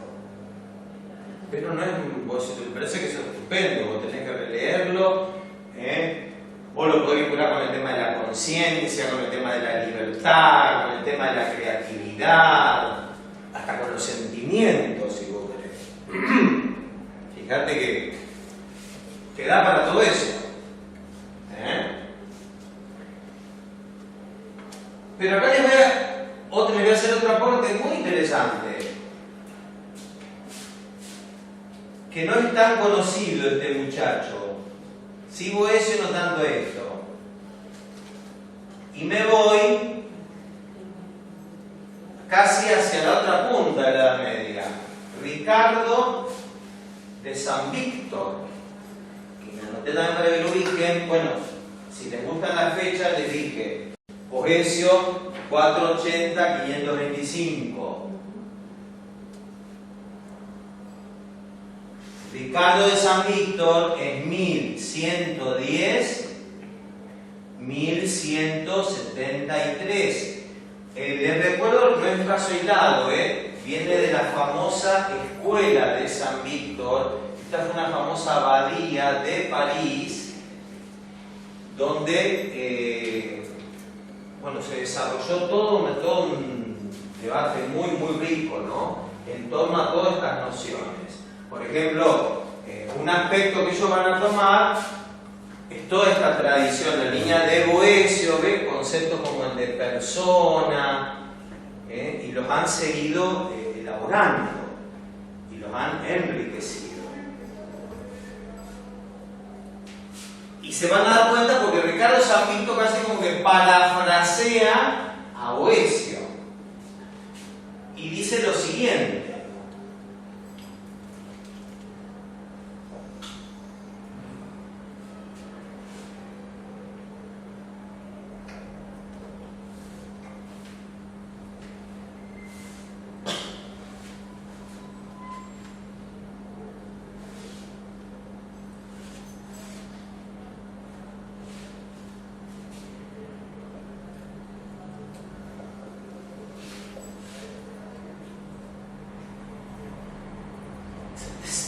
Pero no es, me parece que eso es estupendo, vos tenés que releerlo, vos lo podés vincular con el tema de la conciencia, con el tema de la libertad, con el tema de la creatividad, hasta con los sentimientos, si vos querés. Fíjate que da para todo eso. Pero acá les voy a hacer otro aporte muy interesante, que no es tan conocido este muchacho. Sí, Boecio, no tanto esto. Y me voy casi hacia la otra punta de la Edad Media. Ricardo de San Víctor, que me anoté también para que lo ubiquen. Bueno, si les gustan las fechas, les dije Boecio 480-525, Ricardo de San Víctor es 1110-1173. Les recuerdo, no es un caso aislado, viene de la famosa escuela de San Víctor. Esta fue una famosa abadía de París, donde se desarrolló todo un debate muy, muy rico, ¿no?, en torno a todas estas nociones. Por ejemplo, un aspecto que ellos van a tomar es toda esta tradición, la línea de Boecio, conceptos como el de persona, y los han seguido elaborando y los han enriquecido. Y se van a dar cuenta porque Ricardo San Víctor casi como que parafrasea a Boecio y dice lo siguiente: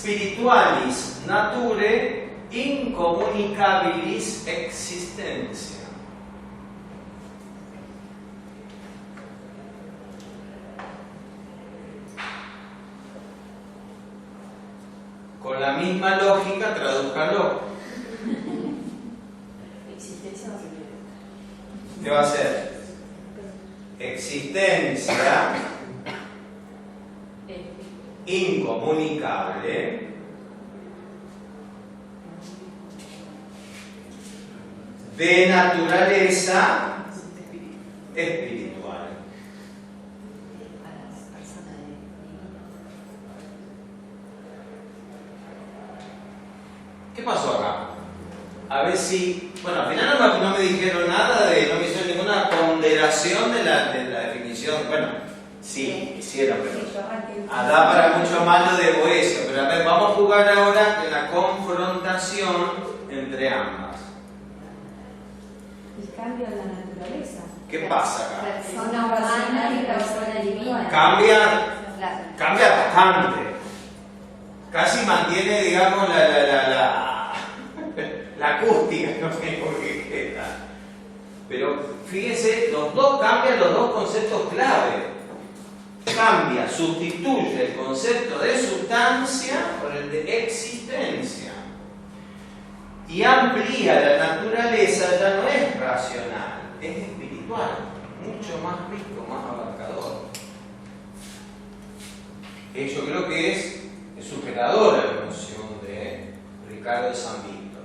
spiritualis nature incommunicabilis existentia. Con la misma lógica, tradúzcalo. Existencia va a ser. ¿Qué va a ser? Existencia incomunicable de naturaleza espiritual. ¿Qué pasó acá? A ver si... Bueno, al final no me dijeron nada, no me hicieron ninguna ponderación de la definición. Bueno, sí, hicieron, pero da para mucho más lo de Boecio. Pero a ver, vamos a jugar ahora en la confrontación entre ambas. El cambio en la naturaleza. ¿Qué pasa acá? Persona humana y persona divina. Cambia bastante. Casi mantiene, digamos, la acústica, no sé por qué queda. Pero fíjense, los dos cambian los dos conceptos clave. Sustituye el concepto de sustancia por el de existencia. Y amplía la naturaleza, ya no es racional, es espiritual, mucho más rico, más abarcador. Yo creo que es superadora la noción de Ricardo de San Víctor.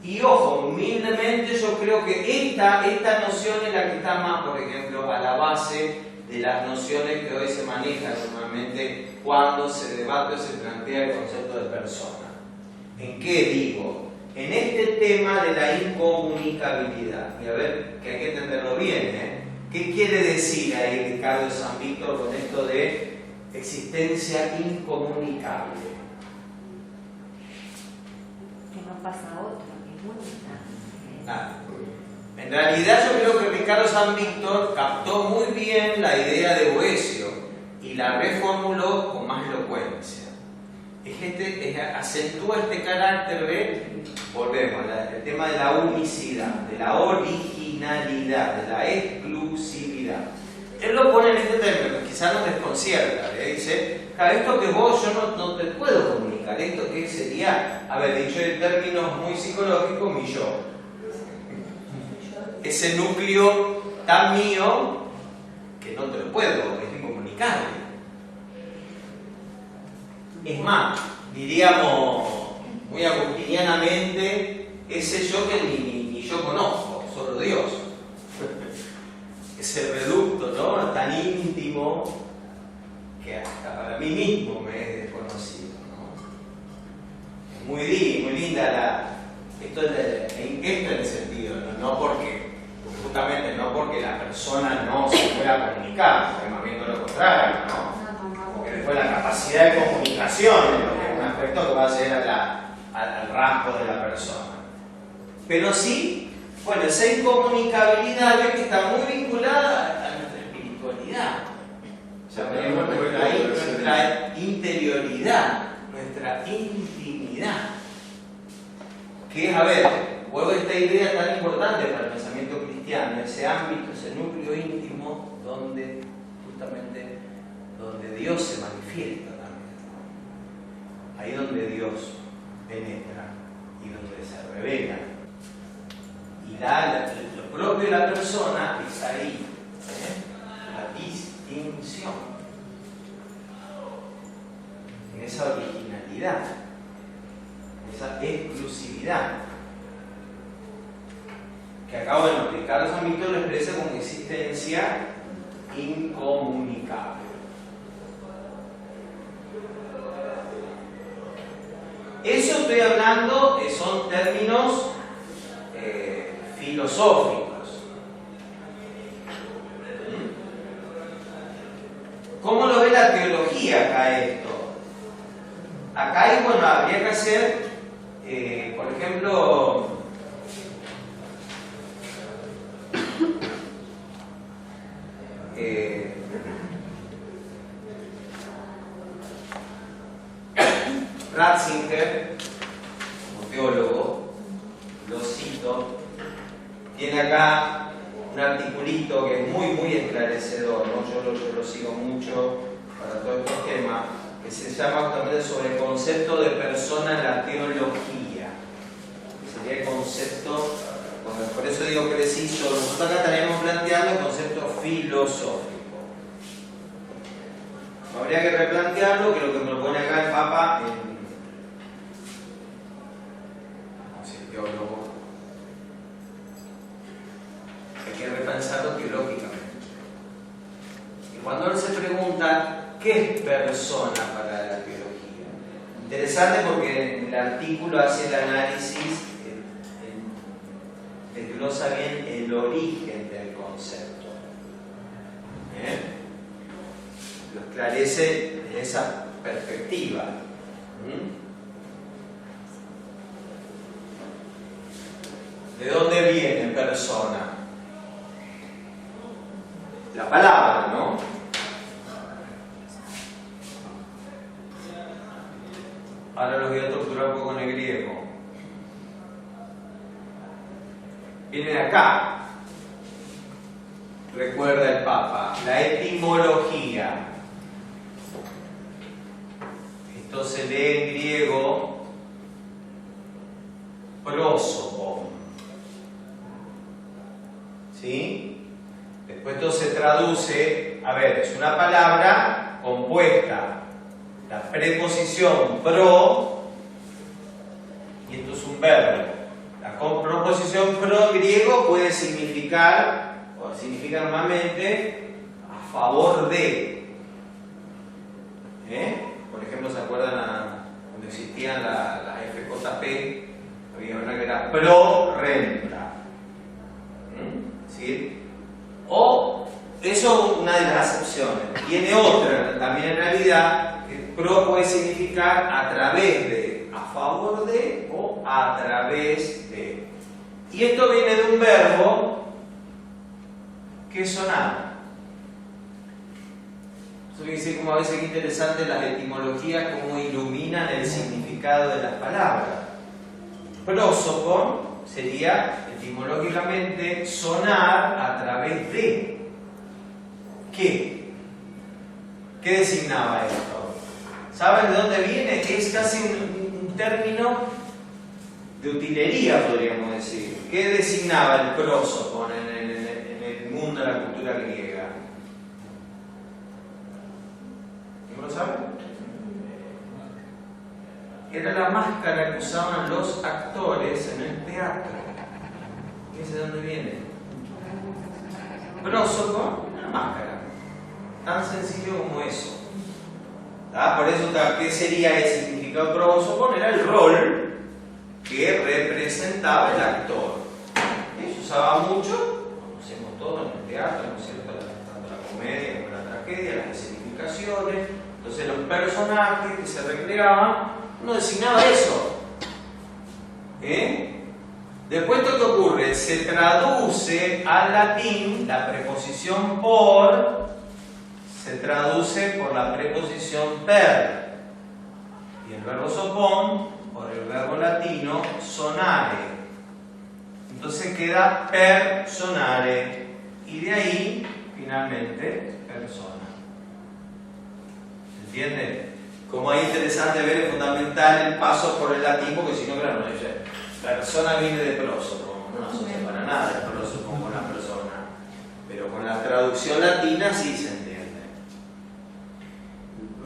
Y ojo, humildemente yo creo que esta noción es la que está más, por ejemplo, a la base de las nociones que hoy se manejan normalmente cuando se debate o se plantea el concepto de persona. ¿En qué digo? en este tema de la incomunicabilidad. Y a ver, que hay que entenderlo bien, ¿eh? ¿Qué quiere decir ahí Ricardo de San Víctor con esto de existencia incomunicable? Que no pasa a otro, que es única. Ah, en realidad yo creo que Ricardo San Víctor captó muy bien la idea de Boecio y la reformuló con más elocuencia. Acentúa este carácter de, volvemos, el tema de la unicidad, de la originalidad, de la exclusividad. Él lo pone en este término, quizás nos desconcierta, le dice, esto que vos, yo no te puedo comunicar, esto que sería, dicho en términos muy psicológicos, mi yo. Ese núcleo tan mío que no te lo puedo, es incomunicable. Es más, diríamos muy agustinianamente, ese yo que ni yo conozco, solo Dios. Ese reducto, ¿no?, tan íntimo que hasta para mí mismo me es desconocido, ¿no? Es muy linda esto en el sentido, no porque justamente no porque la persona no se pueda comunicar, porque más bien todo lo contrario, ¿no? Porque después la capacidad de comunicación es lo que es un aspecto que va a ser al rasgo de la persona. Pero sí, bueno, esa incomunicabilidad que está muy vinculada a nuestra espiritualidad, o sea, nuestra interioridad, nuestra intimidad. Que es, vuelvo a esta idea tan importante para el pensamiento cristiano, ese ámbito, ese núcleo íntimo donde Dios se manifiesta también. Ahí donde Dios penetra y donde se revela. Y lo propio de la persona es ahí, la distinción, en esa originalidad, esa exclusividad, que acá, Ricardo San Víctor lo expresa como existencia incomunicable. Eso estoy hablando, son términos filosóficos. ¿Cómo lo ve la teología acá esto? Acá habría que hacer, por ejemplo, Ratzinger, como teólogo, lo cito, tiene acá un articulito que es muy esclarecedor, ¿no? Yo lo sigo mucho para todos estos temas, que se llama justamente sobre el concepto de persona en la teología, que sería el concepto, por eso digo preciso, nosotros acá estaríamos planteando el concepto filosófico. Habría que replantearlo, que lo que me propone acá el Papa teólogo, hay que repensarlo teológicamente. Y cuando él se pregunta ¿qué es persona para la teología? Interesante porque en el artículo hace el análisis desglosa bien el origen del concepto, lo esclarece en esa perspectiva. ¿De dónde viene persona? La palabra, ¿no? Ahora los voy a torturar un poco en el griego. Viene de acá. Recuerda el Papa, la etimología. Esto se lee en griego prosopon. ¿Sí? Después esto se traduce, es una palabra compuesta, la preposición pro, y esto es un verbo. La proposición pro en griego puede significar, o significa normalmente, a favor de. Por ejemplo, ¿se acuerdan cuando existían las FJP? Había una que era pro-renta. ¿Sí? O, eso es una de las acepciones. Tiene otra, también en realidad, que pro puede significar a través de, a favor de o a través de. Y esto viene de un verbo que es sonar. Eso quiere decir, como a veces es interesante las etimologías, cómo iluminan el significado de las palabras. Prosopon sería etimológicamente sonar a través de. ¿Qué? ¿Qué designaba esto? ¿Saben de dónde viene? Es casi un término de utilería, podríamos decir. ¿Qué designaba el prosopon en el mundo de la cultura griega? ¿No lo saben? Era la máscara que usaban los actores en el teatro. ¿Y ese de dónde viene? Prosopon, una máscara. Tan sencillo como eso. Por eso, ¿qué sería el significado de prosopon? Era el rol que representaba el actor. Se usaba mucho, conocemos todo en el teatro, ¿no es cierto? Tanto la comedia como la tragedia, las escenificaciones. Entonces los personajes que se recreaban, uno designaba eso. Después, ¿qué ocurre? Se traduce al latín, la preposición por, se traduce por la preposición per. Y el verbo sopon, por el verbo latino, sonare. Entonces queda personare. Y de ahí, finalmente, persona. ¿Entienden? Como es interesante ver, es fundamental el paso por el latín, porque si no, claro, no dice persona viene de prosopon, no asocia para nada el prosopon con la persona, pero con la traducción latina sí se entiende.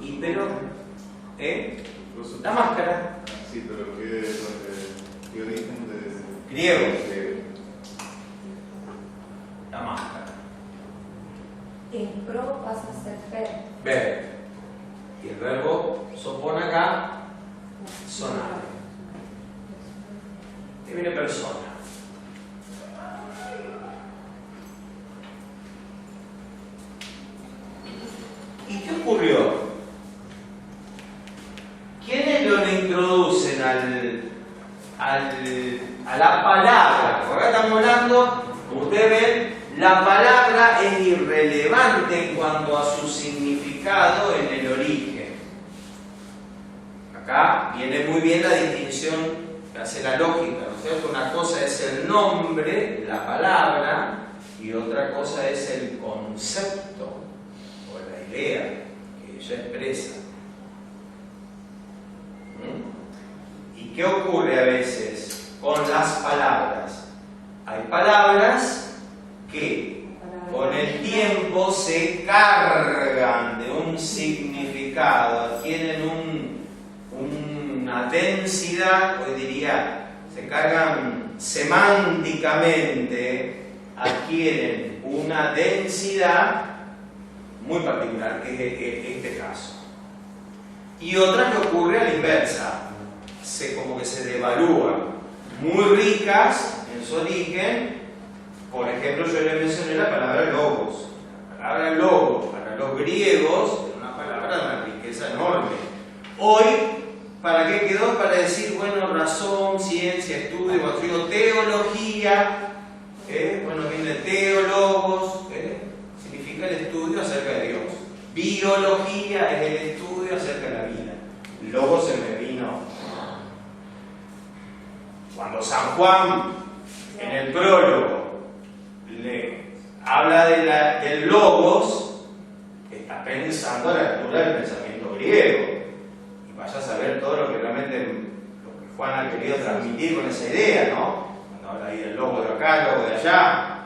Y pero, la máscara. Sí, pero ¿qué origen de...? Griego. La máscara. El pro pasa a ser per. Ver. Y el verbo sopon acá, sonar. Y viene persona. ¿Y qué ocurrió? ¿Quiénes lo introducen a la palabra? Ahora estamos hablando, como ustedes ven, la palabra es irrelevante en cuanto a su significado en el origen. Acá viene muy bien la distinción que hace la lógica, ¿no es cierto? Una cosa es el nombre, la palabra, y otra cosa es el concepto o la idea que ella expresa. ¿Y qué ocurre a veces con las palabras? Hay palabras que con el tiempo se cargan de un significado, tienen una densidad, hoy diría, se cargan semánticamente, adquieren una densidad muy particular, que es este caso. Y otra que ocurre a la inversa, como que se devalúan, muy ricas en su origen. Por ejemplo, yo le mencioné la palabra logos. La palabra logos para los griegos es una palabra de una riqueza enorme. Hoy, ¿para qué quedó? Para decir, bueno, razón, ciencia, estudio, cuando digo teología, bueno, viene teólogos, significa el estudio acerca de Dios. Biología es el estudio acerca de la vida. Logos se me vino. Cuando San Juan, en el prólogo, le habla del logos, está pensando a la altura del pensamiento griego. Y vaya a saber todo lo que realmente lo que Juan ha querido transmitir con esa idea, ¿no? Cuando habla ahí del logo de acá, el logo de allá.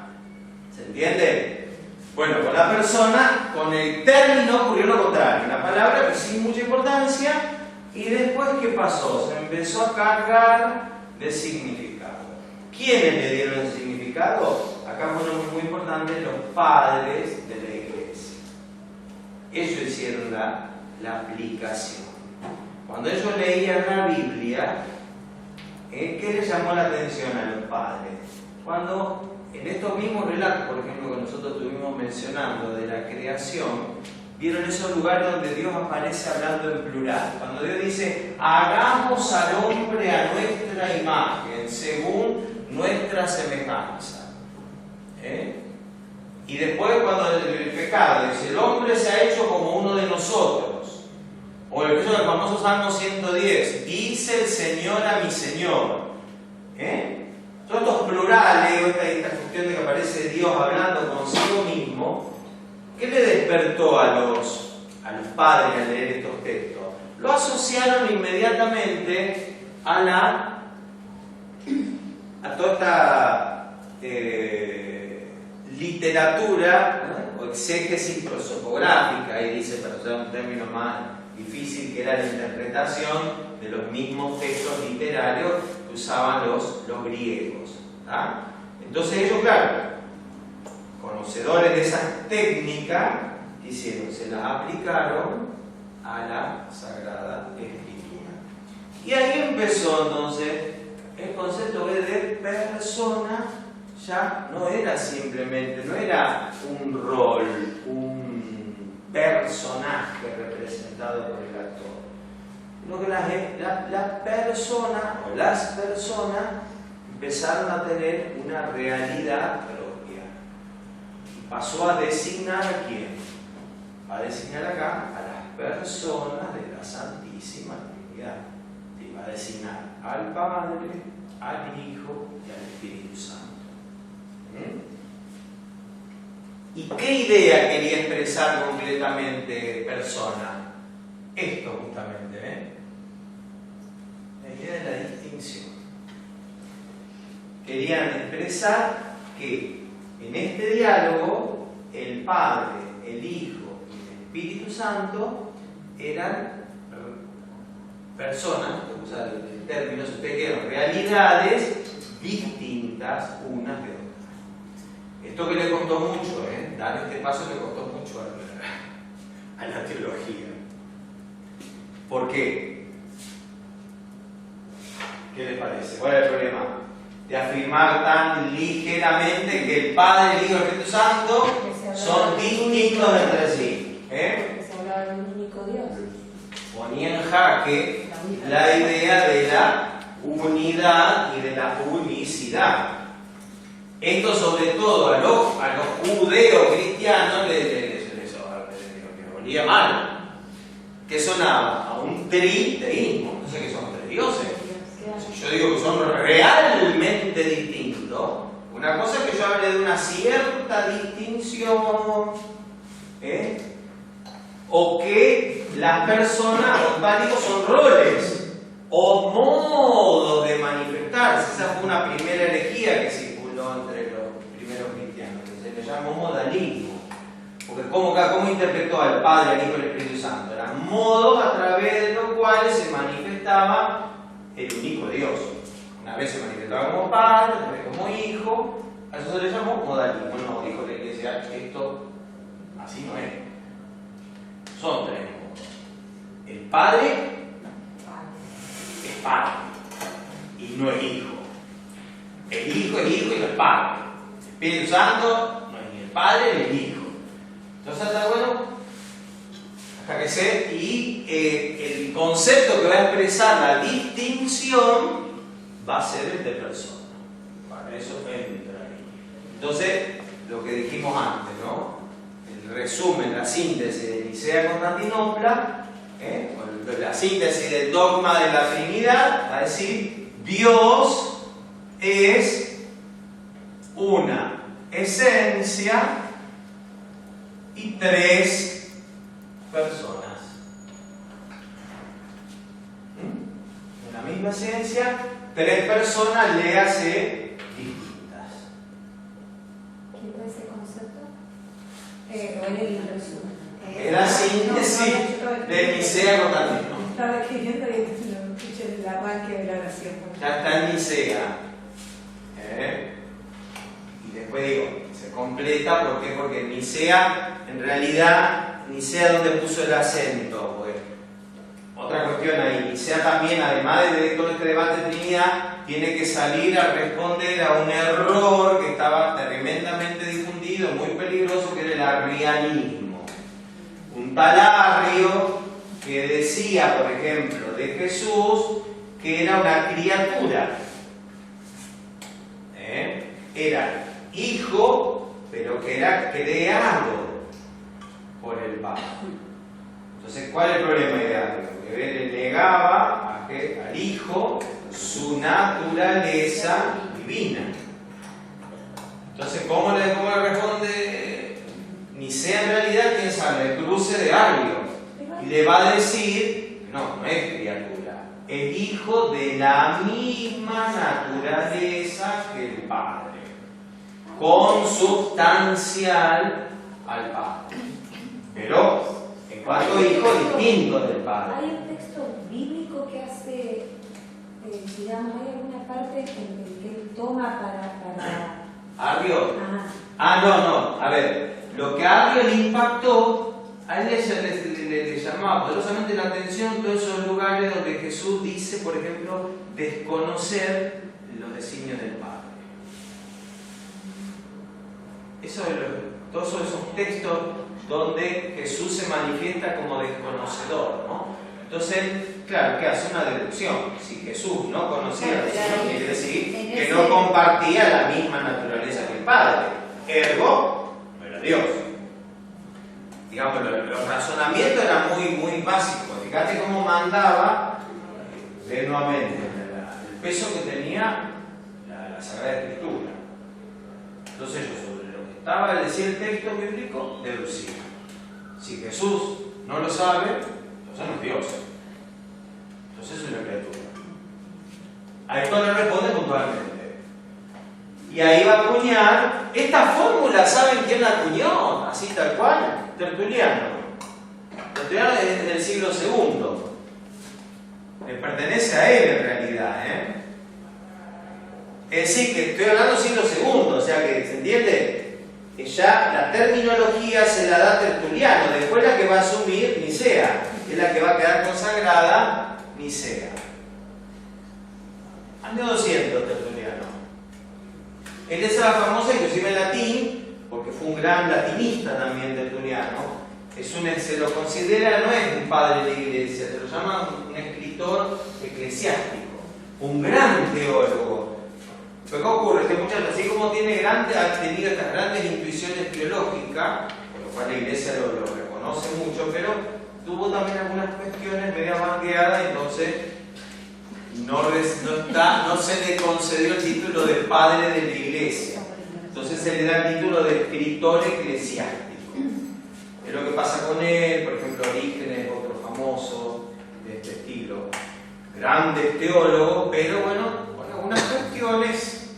¿Se entiende? Bueno, con la persona, con el término ocurrió lo contrario. La palabra que sin mucha importancia, y después, ¿qué pasó? Se empezó a cargar de significado. ¿Quiénes le dieron ese significado? Acá fueron muy importantes los padres de la iglesia. Ellos hicieron la aplicación. Cuando ellos leían la Biblia, ¿Qué le llamó la atención a los padres? Cuando en estos mismos relatos, por ejemplo, que nosotros estuvimos mencionando de la creación, vieron esos lugares donde Dios aparece hablando en plural. Cuando Dios dice, hagamos al hombre a nuestra imagen, según nuestra semejanza. Y después cuando el pecado dice, el hombre se ha hecho como uno de nosotros. O el famoso Salmo 110, dice el Señor a mi Señor. Todos estos plurales, esta cuestión de que aparece Dios hablando consigo mismo, ¿qué le despertó a los padres al leer estos textos? Lo asociaron inmediatamente a toda esta literatura, ¿no? O exégesis prosopográfica, ahí dice, para usar un término más difícil, que era la interpretación de los mismos textos literarios que usaban los griegos. ¿Tá? Entonces ellos, claro, conocedores de esa técnica, hicieron, se las aplicaron a la Sagrada Escritura. Y ahí empezó entonces el concepto de persona. Ya no era simplemente, no era un rol, un personaje representado por el actor, sino que la persona o las personas empezaron a tener una realidad propia. Y pasó a designar a quién. Va a designar acá a las personas de la Santísima Trinidad. Y va a designar al Padre, al Hijo y al Espíritu Santo. ¿Y qué idea quería expresar completamente persona? Esto justamente, la idea de la distinción. Querían expresar que en este diálogo el Padre, el Hijo y el Espíritu Santo eran personas, por usar el término, eran realidades distintas unas de otras. Esto que le costó mucho, dar este paso le costó mucho a la teología. ¿Por qué? ¿Qué les parece? ¿Cuál es el problema? De afirmar tan ligeramente que el Padre, el Hijo y el Espíritu Santo son distintos entre sí. Porque se hablaba de un único Dios. Ponía en jaque la idea de la unidad y de la unicidad. Esto sobre todo a los judeo-cristianos les olía mal. ¿Qué sonaba? A un triteísmo. No sé qué son tres dioses. Si yo digo que son realmente distintos, una cosa es que yo hable de una cierta distinción, o que las personas, son roles o modos de manifestarse. Esa fue una primera herejía que circuló entre los primeros cristianos, que se le llamó modalismo. Porque ¿cómo interpretó al Padre, al Hijo y al Espíritu Santo? Eran modos a través de los cuales se manifestaba el único Dios. Una vez se manifestaba como Padre, otra vez como Hijo. A eso se le llamó modalismo. No, dijo la Iglesia, esto así no es. Son tres modos. El Padre es Padre y no es Hijo. El Hijo es Hijo y no es Padre. El Espíritu Santo no es ni el Padre ni el Hijo. Entonces está bueno hasta que se. Y el concepto que va a expresar la distinción va a ser el de persona. Para eso entra ahí. Entonces, lo que dijimos antes, ¿no? El resumen, la síntesis de Nicea-Constantinopla, la síntesis del dogma de la Trinidad, va a decir: Dios es una esencia y tres personas. En la misma esencia, tres personas, léase distintas. ¿Qué fue ese concepto? ¿O en el resumen? Es la síntesis de Nicea-Constantinopla. Estaba escribiendo y no escuché el arranque de la oración. Ya está en Nicea. Y después digo, se completa, ¿por qué? Porque Nicea, en realidad, Nicea donde puso el acento, pues. Otra cuestión ahí, Nicea también, además de todo este debate de Trinidad, tiene que salir a responder a un error que estaba tremendamente difundido, muy peligroso, que era el arrianismo. Un tal Arrio que decía, por ejemplo, de Jesús que era una criatura. Era hijo, pero que era creado por el Padre. Entonces, ¿cuál es el problema de Arrio? Que él le negaba al Hijo su naturaleza divina. Entonces, ¿cómo le responde Nicea en realidad? ¿Quién sabe? El cruce de Arrio. Y le va a decir, no es criatura, es hijo de la misma naturaleza que el Padre, consubstancial al Padre, pero en cuanto a hijo distinto del Padre. Hay un texto bíblico que hace, digamos, hay alguna parte en que él toma para... Arrio. Ah, No, a ver, lo que a Arrio le impactó, a él le llamaba poderosamente la atención todos esos lugares donde Jesús dice, por ejemplo, desconocer los designios del Padre. Todos esos textos donde Jesús se manifiesta como desconocedor, ¿no? Entonces, claro, ¿qué hace? Una deducción. Si Jesús no conocía al Señor, quiere decir que no compartía la misma naturaleza que el Padre. Ergo, no era Dios. Digamos, los razonamientos eran muy básicos. Fíjate cómo mandaba, ve nuevamente, el peso que tenía la Sagrada Escritura. Entonces, yo sobre lo que estaba decía el texto bíblico, deducía. Si Jesús no lo sabe, entonces no es Dios. Entonces es una criatura. A esto le responde puntualmente. Y ahí va a acuñar. Esta fórmula, ¿saben quién la acuñó? Así tal cual. Tertuliano. Tertuliano es del siglo II. Le pertenece a él en realidad. Es decir, que estoy hablando del siglo II, o sea que, ¿se entiende? Que ya la terminología se la da Tertuliano, después la que va a asumir Nicea, es la que va a quedar consagrada Nicea. Año 200 Tertuliano. Él es la famosa, inclusive en latín, porque fue un gran latinista también Tertuliano. Se lo considera, no es un padre de la iglesia, se lo llama un escritor eclesiástico, un gran teólogo. Pero ¿qué ocurre? Este muchacho, así como ha tenido estas grandes intuiciones teológicas, por lo cual la iglesia lo reconoce mucho, pero tuvo también algunas cuestiones media banqueadas, entonces no se le concedió el título de padre de la iglesia. Entonces se le da el título de escritor eclesiástico. Es lo que pasa con él, por ejemplo, Orígenes, otro famoso de este estilo. Grandes teólogos, pero bueno, con algunas cuestiones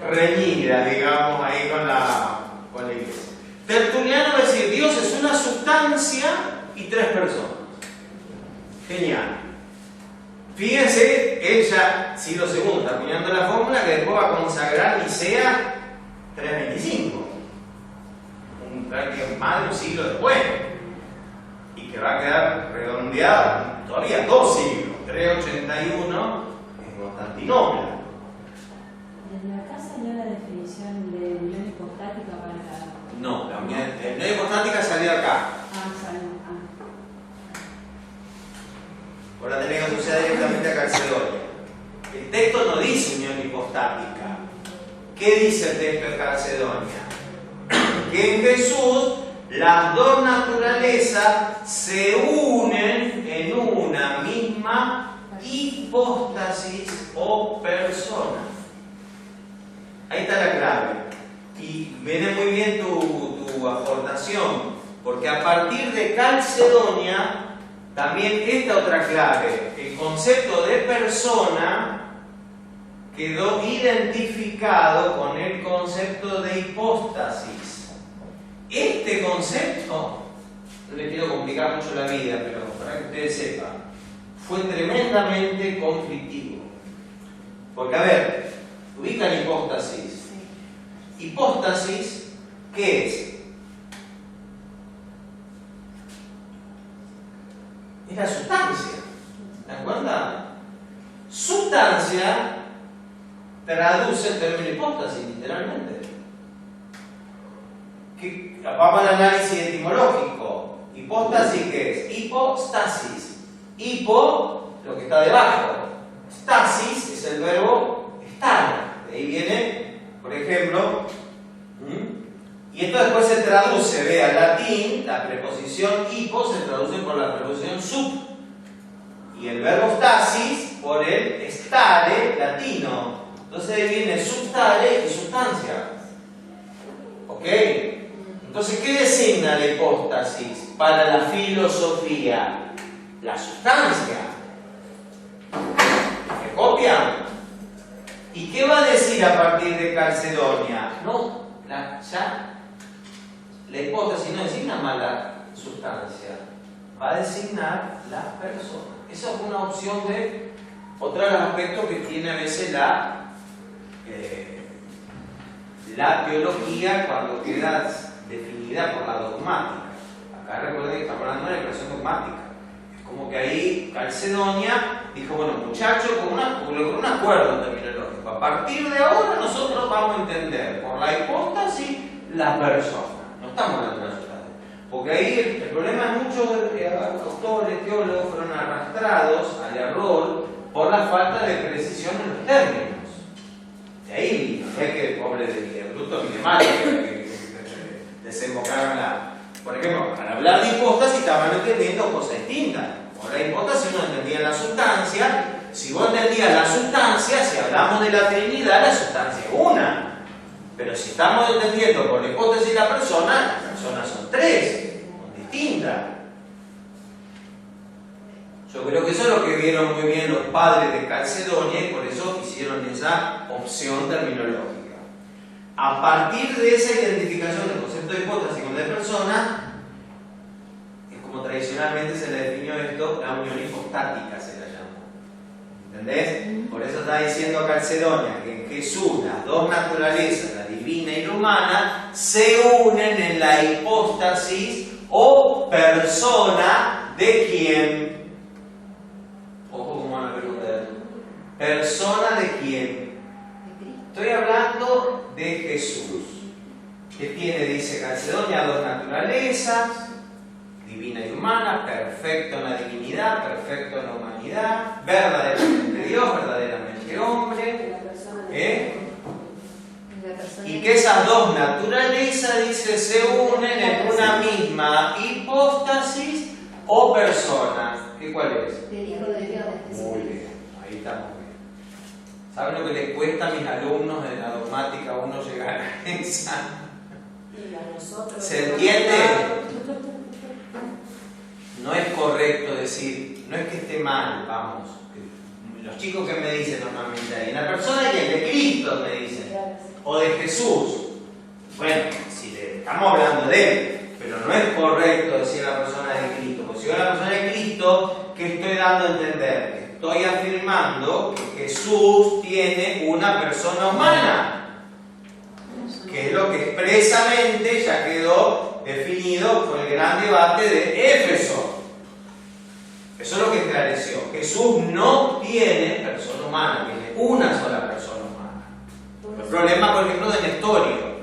reñidas, digamos, ahí con la iglesia. Tertuliano va a decir, Dios es una sustancia y tres personas. Genial. Fíjense, él ya, siglo II, está acuñando la fórmula que después va a consagrar Nicea 325. Prácticamente más de un siglo después. Y que va a quedar redondeada todavía 2 siglos, 381 en Constantinopla. ¿Desde acá salió la definición de unión hipostática para la... No, la unión hipostática salió acá. Salió. Por la tenés que asociar directamente a Calcedonia. El texto no dice unión hipostática. ¿Qué dice el texto de Calcedonia? Que en Jesús las dos naturalezas se unen en una misma hipóstasis o persona. Ahí está la clave. Y viene muy bien tu aportación, porque a partir de Calcedonia, también esta otra clave, el concepto de persona quedó identificado con el concepto de hipóstasis. Este concepto, no les quiero complicar mucho la vida, pero para que ustedes sepan, fue tremendamente conflictivo. Porque, a ver, ubican hipóstasis. Hipóstasis, ¿qué es? Es la sustancia. ¿Te das cuenta? Sustancia traduce el término hipóstasis, literalmente. Vamos al análisis etimológico. Hipóstasis, ¿qué es? Hipostasis. Hipo, lo que está debajo. Stasis es el verbo estar. De ahí viene, por ejemplo, y esto después se traduce, ve, al latín, la preposición hipo se traduce por la preposición sub. Y el verbo stasis por el stare latino. Entonces ahí viene substare y sustancia. ¿Ok? Entonces, ¿qué designa la hipóstasis para la filosofía? La sustancia. ¿Me copian? ¿Y qué va a decir a partir de Calcedonia? No, ya la hipóstasis no designa más la sustancia, va a designar la persona. Esa es una opción de otro de los aspectos que tiene a veces la teología cuando queda definida por la dogmática. Acá recuerden que estamos hablando de la expresión dogmática. Es como que ahí Calcedonia dijo, bueno muchachos, con un acuerdo terminológico, a partir de ahora nosotros vamos a entender por la hipóstasis la persona. No estamos hablando de la sustancia. Porque ahí el problema es muchos autores, teólogos fueron arrastrados al error por la falta de precisión en los términos. De ahí no es que pobre de Bruto ni de Mal que desembocaron por ejemplo, al hablar de hipóstasis estaban entendiendo cosas distintas. Por la hipóstasis no entendían la sustancia. Si vos entendías la sustancia, si hablamos de la Trinidad, la sustancia es una. Pero si estamos entendiendo por la hipótesis las personas son tres, son distintas. Yo creo que eso es lo que vieron muy bien los padres de Calcedonia y por eso hicieron esa opción terminológica. A partir de esa identificación del concepto de hipótesis con de persona, es como tradicionalmente se le definió esto, la unión hipostática se la llamó. ¿Entendés? Por eso está diciendo Calcedonia que en Jesús las dos naturalezas, la divina y la humana, se unen en la hipóstasis o persona de quién. Ojo cómo van a responder. ¿Persona de quién? Estoy hablando de Jesús, que tiene, dice Calcedonia, dos naturalezas, divina y humana, perfecto en la divinidad, perfecto en la humanidad, verdaderamente Dios, verdaderamente hombre. Y que esas dos naturalezas, dice, se unen en una misma hipóstasis o persona. ¿Cuál es? Del Hijo de Dios. Muy bien, ahí estamos bien. ¿Saben lo que les cuesta a mis alumnos de la dogmática a uno llegar a esa? ¿Se entiende? No es correcto decir, no es que esté mal, vamos. Los chicos que me dicen normalmente ahí, la persona de Cristo me dicen, o de Jesús. Bueno, si le estamos hablando de él, pero no es correcto decir la persona de Cristo, porque si yo la persona de Cristo, ¿qué estoy dando a entender? Estoy afirmando que Jesús tiene una persona humana, que es lo que expresamente ya quedó definido por el gran debate de Éfeso. Eso es lo que esclareció. Jesús no tiene persona humana, tiene una sola persona humana. El problema, por ejemplo, de Nestorio.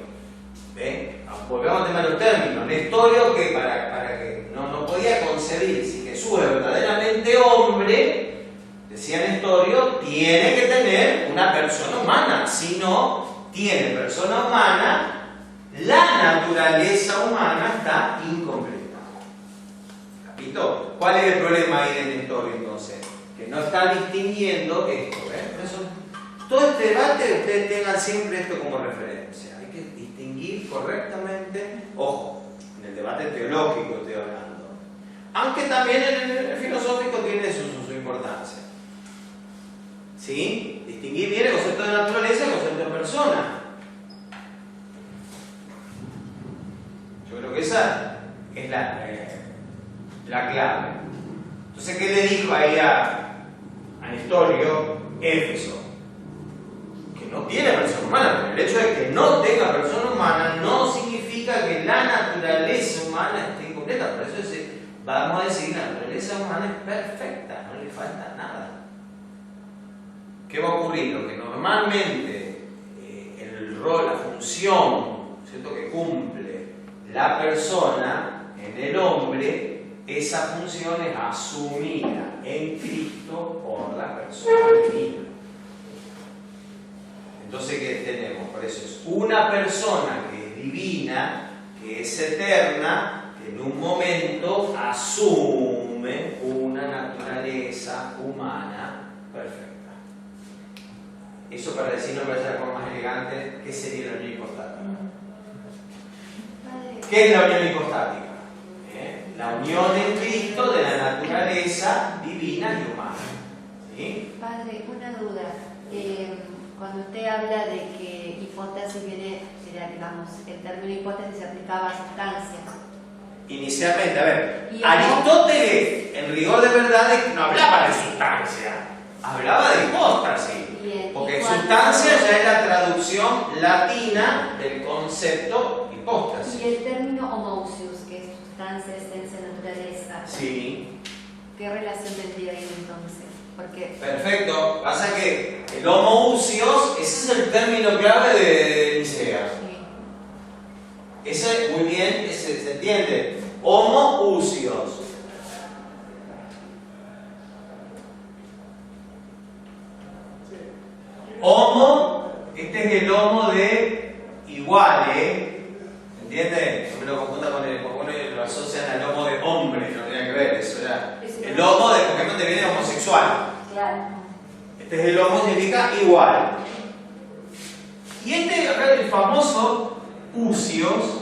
Volvemos al tema de los términos. Nestorio, que para que no podía concebir si Jesús es verdaderamente hombre, decía Nestorio, tiene que tener una persona humana. Si no tiene persona humana, la naturaleza humana está incompleta. ¿Capito? ¿Cuál es el problema ahí de Nestorio entonces? Que no está distinguiendo esto. Por eso, todo este debate, ustedes tengan siempre esto como referencia. Hay que distinguir correctamente, ojo, en el debate teológico estoy hablando. Aunque también en el filosófico tiene su importancia. ¿Sí? Distinguir bien el concepto de naturaleza y el concepto de persona. Yo creo que esa es la clave. Entonces, ¿qué le dijo ahí a Nestorio? Éfeso. Que no tiene persona humana, pero el hecho de que no tenga persona humana no significa que la naturaleza humana esté incompleta. Por eso vamos a decir que la naturaleza humana es perfecta, no le falta nada. ¿Qué va a ocurrir? Lo que normalmente función, ¿cierto?, que cumple la persona en el hombre, esa función es asumida en Cristo por la persona divina. Entonces, ¿qué tenemos? Por eso es una persona que es divina, que es eterna, que en un momento asume una naturaleza humana perfecta. Eso, para decirlo de la forma más elegante, ¿qué sería la unión hipostática? ¿Qué es la unión hipostática? La unión en Cristo de la naturaleza divina y humana. ¿Sí? Padre, una duda. Cuando usted habla de que hipótesis viene, digamos, el término hipótesis se aplicaba a sustancias. Inicialmente, a ver, Y Aristóteles, en rigor de verdad, no hablaba de sustancia, hablaba de hipóstasis. Bien, Porque ¿y cuándo- sustancia ya es la traducción latina del concepto hipóstasis. Y el término homoousios, que es sustancia, esencia, naturaleza, Sí. ¿qué relación tendría ahí entonces? Porque Perfecto. Pasa que el homoousios, ese es el término clave de Nicea. Ese, muy bien, ese se entiende. Homoousios. Homo, este es el homo de igual, ¿entiendes? No me lo confunda con el, porque uno lo asocian al homo de hombre, no tiene que ver, eso era el homo de, porque no te viene homosexual. claro. Este es el homo, significa igual. Y este, acá el famoso usios,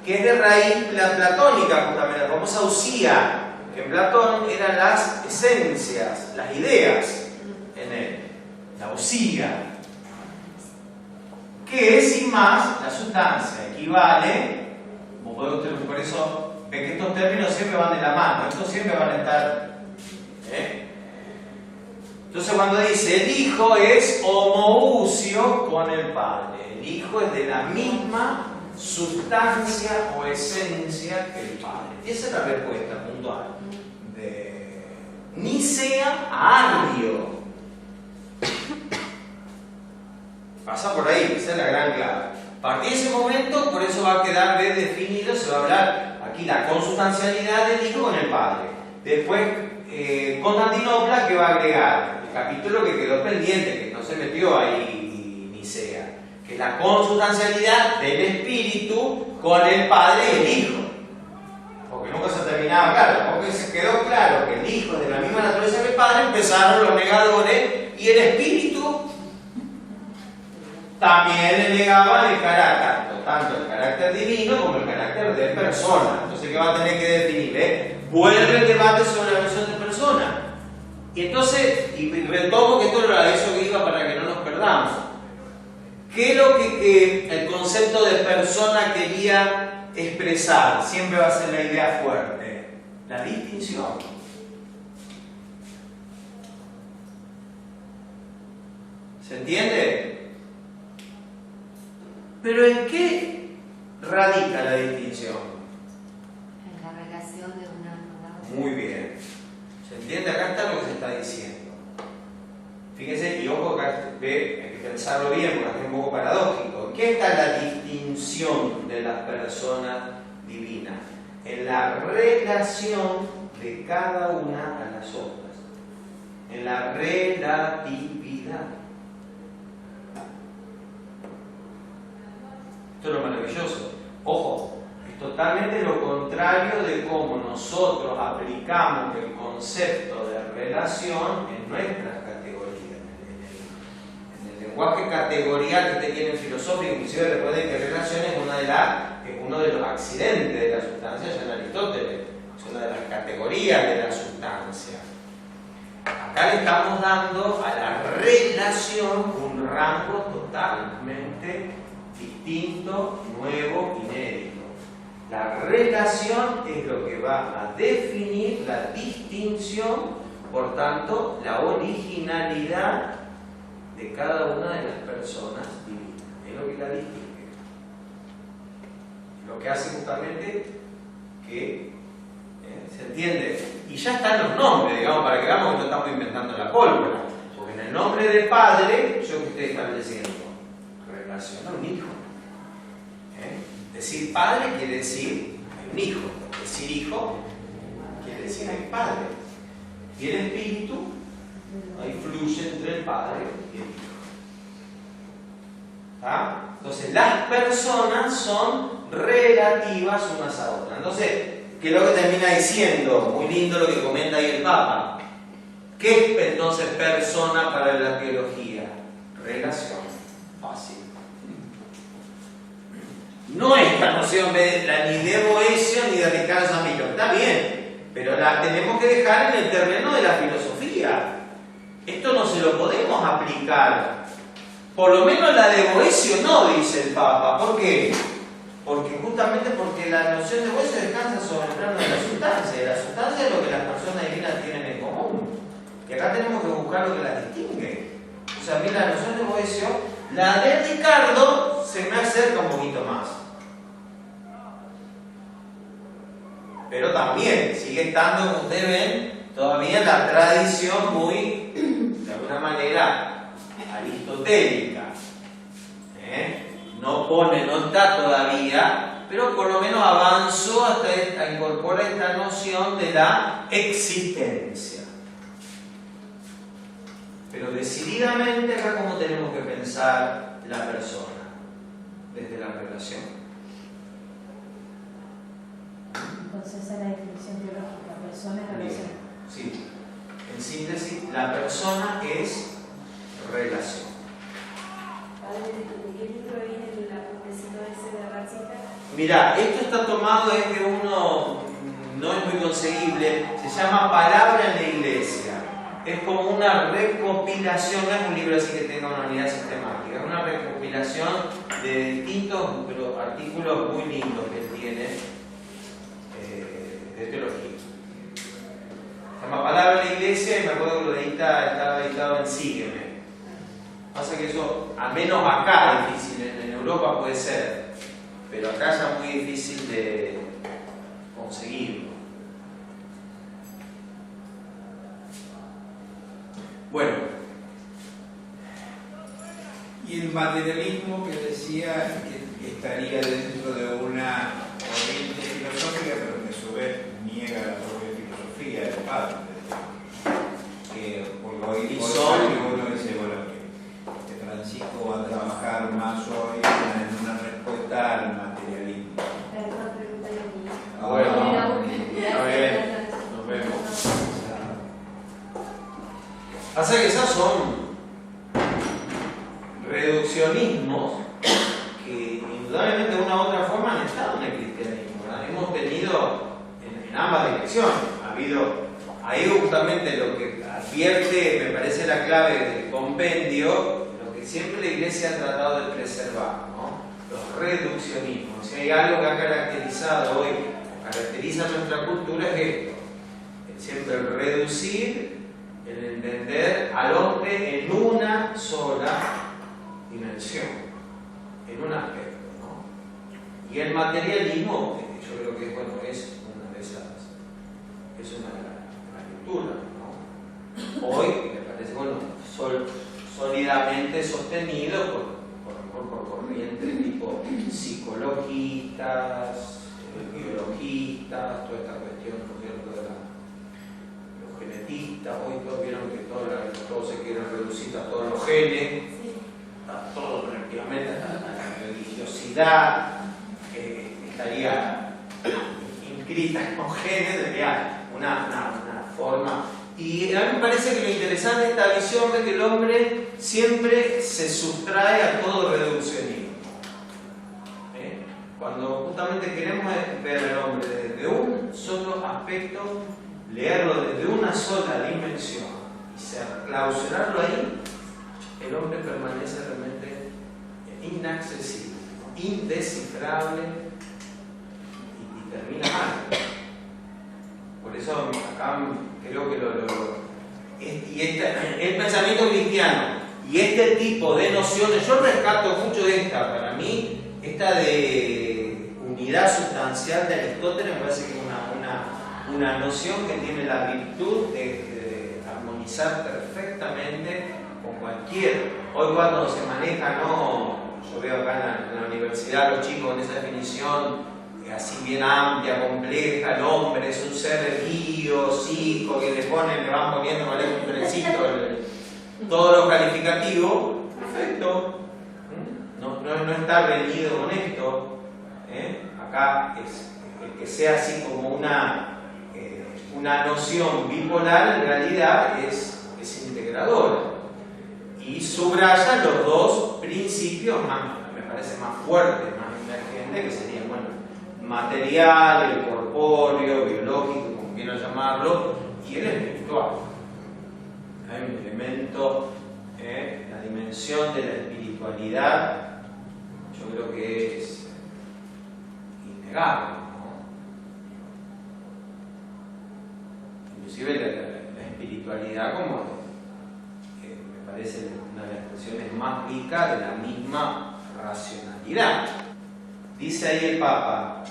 que es de raíz platónica, justamente, la famosa usía, que en Platón eran las esencias, las ideas en él. La usía, que es sin más la sustancia, equivale, por eso ven que estos términos siempre van de la mano, estos siempre van a estar. Entonces, cuando dice el hijo es homooucio con el padre, el hijo es de la misma sustancia o esencia que el padre. Y esa es la respuesta puntual de Nicea a Arrio. Pasa por ahí, esa es la gran clave. A partir de ese momento, por eso va a quedar bien definido, se va a hablar aquí la consustancialidad del hijo con el padre. Después, Constantinopla, que va a agregar el capítulo que quedó pendiente, que no se metió ahí Nicea, que es la consustancialidad del espíritu con el padre y el hijo. Porque nunca se terminaba claro, porque se quedó claro que el hijo es de la misma naturaleza que el padre, empezaron los negadores y el espíritu también le negaba el carácter, tanto el carácter divino como el carácter de persona. Entonces, ¿qué va a tener que definir? Vuelve el debate sobre la versión de persona. Y entonces, y retomo que esto era eso que iba para que no nos perdamos. ¿Qué es lo que el concepto de persona quería expresar? Siempre va a ser la idea fuerte. La distinción. ¿Se entiende? Pero ¿en qué radica la distinción? En la relación de una con la otra. Muy bien. ¿Se entiende? Acá está lo que se está diciendo. Fíjense, y ojo, acá ve, hay que pensarlo bien porque acá es un poco paradójico. ¿En qué está la distinción de las personas divinas? En la relación de cada una a las otras. En la relatividad. Esto es lo maravilloso. Ojo, es totalmente lo contrario de cómo nosotros aplicamos el concepto de relación en nuestras categorías. En el lenguaje categorial que ustedes tienen filosófico, inclusive recuerden que relación es uno de los accidentes de la sustancia, ya en Aristóteles, es una de las categorías de la sustancia. Acá le estamos dando a la relación un rango totalmente distinto, nuevo, inédito. La relación es lo que va a definir la distinción, por tanto, la originalidad de cada una de las personas divinas. Es lo que la distingue. Lo que hace justamente que ¿se entiende? Y ya están los nombres, digamos, para que veamos que no estamos inventando la pólvora. Porque en el nombre del Padre, yo que estoy estableciendo relación a un hijo. Decir padre quiere decir hay un hijo. Decir hijo quiere decir hay padre. Y el espíritu ahí fluye entre el padre y el hijo. ¿Ah? Entonces las personas son relativas unas a otras. Entonces, ¿qué es lo que termina diciendo? Muy lindo lo que comenta ahí el Papa. ¿Qué es entonces persona para la teología? Relación. Fácil. No esta noción ni de Boecio ni de Ricardo Samillo. Está bien, pero la tenemos que dejar en el terreno de la filosofía. Esto no se lo podemos aplicar. Por lo menos la de Boecio no, dice el Papa. ¿Por qué? Justamente porque la noción de Boecio descansa sobre el plano de la sustancia. Y la sustancia es lo que las personas divinas tienen en común. Y acá tenemos que buscar lo que las distingue. O sea, a mí la noción de Boecio, la de Ricardo, se me acerca un poquito más. Pero también sigue estando, como ustedes ven, todavía en la tradición muy, de alguna manera, aristotélica. No está todavía, pero por lo menos avanzó hasta incorporar esta noción de la existencia. Pero decididamente acá cómo tenemos que pensar la persona, desde la relación. Entonces esa es la definición teológica, persona es relación. Sí. En síntesis, la persona es relación. Padre, ¿de qué libro viene el apuntecito ese de Ratzinger? Mira, esto está tomado desde uno, no es muy conseguible, se llama Palabra en la Iglesia. Es como una recopilación, no es un libro así que tenga una unidad sistemática, es una recopilación de distintos artículos muy lindos que él tiene de teología. Se llama Palabra en la Iglesia y me acuerdo que estaba editado en Sígueme. Pasa que eso, al menos acá es difícil, en Europa puede ser, pero acá ya es muy difícil de conseguirlo. Bueno. Y el materialismo que decía que estaría dentro de una corriente filosófica, pero que a su vez niega la propia filosofía del padre. Porque hoy uno dice, bueno, que Francisco va a trabajar más hoy en una respuesta al materialismo. Bueno, está bien, nos vemos. Pasa que esas son reduccionismos que indudablemente de una u otra forma han estado en el cristianismo, ¿verdad? Hemos tenido en ambas direcciones. Ha habido ahí justamente lo que advierte, me parece la clave del compendio, lo que siempre la Iglesia ha tratado de preservar, ¿no? Los reduccionismos. Si hay algo que ha caracterizado hoy, caracteriza nuestra cultura, es esto: siempre el reducir, el entender al hombre en una sola dimensión, en un aspecto, ¿no? Y el materialismo, yo creo que es una de esas, es una de las lecturas, ¿no? Hoy me parece, sólidamente sostenido por corrientes tipo psicologistas, biologistas, toda esta cuestión, por ejemplo, de los genetistas. Hoy todos vieron que todo se quiere reducir a todos los genes, a todo relativamente, a la religiosidad, estaría inscrita en los genes, sería una forma. Y a mí me parece que lo interesante de esta visión es que el hombre siempre se sustrae a todo reduccionismo. Cuando justamente queremos ver al hombre desde un solo aspecto, leerlo desde una sola dimensión y clausurarlo ahí, el hombre permanece realmente inaccesible, ¿no? Indescifrable y termina mal. Por eso acá creo que el pensamiento cristiano y este tipo de nociones, yo rescato mucho de esta, para mí, esta de unidad sustancial de Aristóteles me parece que es una noción que tiene la virtud de armonizar perfectamente con cualquier. Hoy cuando se maneja, no, yo veo universidad los chicos con esa definición así bien amplia, compleja, el hombre es un ser erguido, psico, que le van poniendo un trencito, todo lo calificativo, perfecto. No está reñido con esto. Acá es que sea así como una noción bipolar, en realidad es integradora. Y subraya los dos principios me parece más fuertes, más emergentes, que serían, material, el corpóreo, biológico, como quieran llamarlo, y el espiritual. Hay un elemento, la dimensión de la espiritualidad, yo creo que es innegable, ¿no? Inclusive la espiritualidad como me parece una de las expresiones más ricas de la misma racionalidad. Dice ahí el Papa,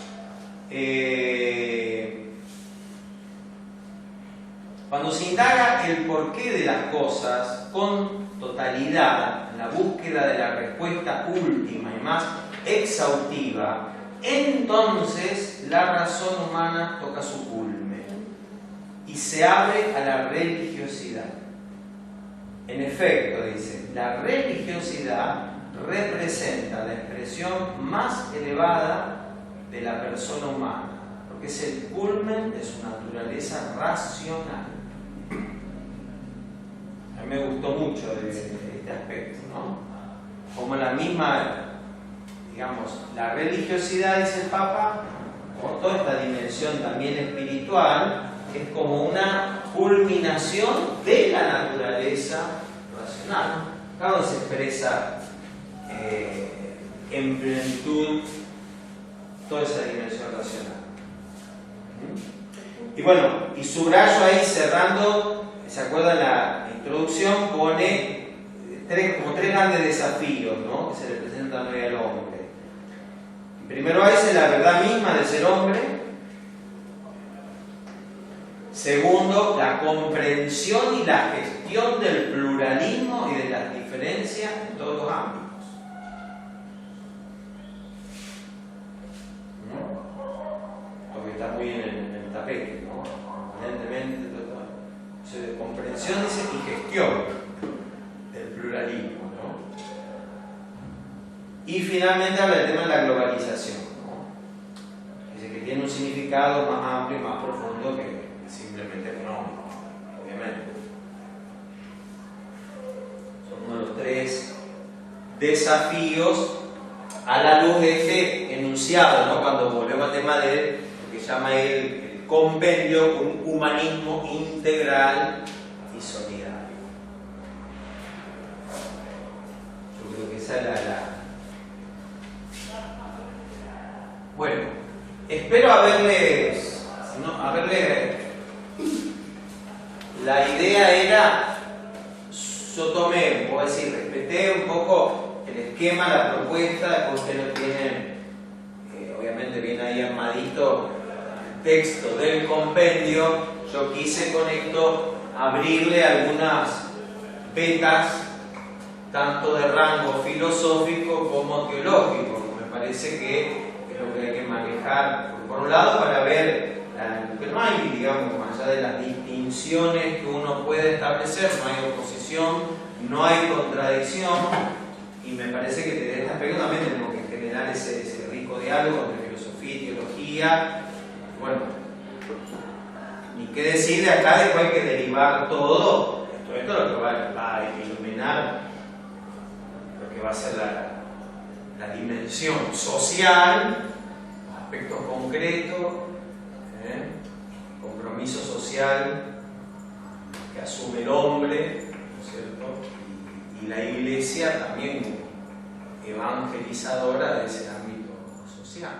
cuando se indaga el porqué de las cosas con totalidad, en la búsqueda de la respuesta última y más exhaustiva, entonces la razón humana toca su culmen y se abre a la religiosidad. En efecto, dice, la religiosidad representa la expresión más elevada de la persona humana, porque es el culmen de su naturaleza racional. A mí me gustó mucho de este aspecto, ¿no? Como la misma, digamos, la religiosidad, dice el Papa, por toda esta dimensión también espiritual, es como una culminación de la naturaleza racional. Acá donde se expresa en plenitud toda esa dimensión racional. Y bueno, y subrayo ahí cerrando, ¿se acuerdan? La introducción pone como tres grandes desafíos, ¿no?, que se le presentan hoy al hombre. Primero dice la verdad misma de ser hombre. Segundo, la comprensión y la gestión del pluralismo y de las diferencias en todos los ámbitos. Porque está muy en el tapete, ¿no? Evidentemente, de comprensión, dice, y gestión del pluralismo, ¿no? Y finalmente habla del tema de la globalización, ¿no? Dice que tiene un significado más amplio y más profundo que simplemente económico, obviamente. Son uno de los tres desafíos a la luz de este enunciado, ¿no?, cuando volvemos al tema de lo que llama el compendio, un humanismo integral y solidario. Yo creo que esa es Bueno, espero haberle... La idea era, yo tomé, puedo decir, respeté un poco el esquema, la propuesta, después ustedes lo tienen, obviamente viene ahí armadito el texto del compendio. Yo quise con esto abrirle algunas vetas, tanto de rango filosófico como teológico. Me parece que es lo que hay que manejar, por un lado, para ver que no hay, digamos, más allá de las distinciones que uno puede establecer, no hay oposición, no hay contradicción, y me parece que desde este aspecto también tenemos que generar ese rico diálogo entre filosofía y teología. Bueno, ni qué decir de acá, después hay que derivar todo. Esto es lo que va a iluminar lo que va a ser la dimensión social, aspectos concretos, compromiso social que asume el hombre, ¿no es cierto? Y la Iglesia también evangelizadora de ese ámbito social.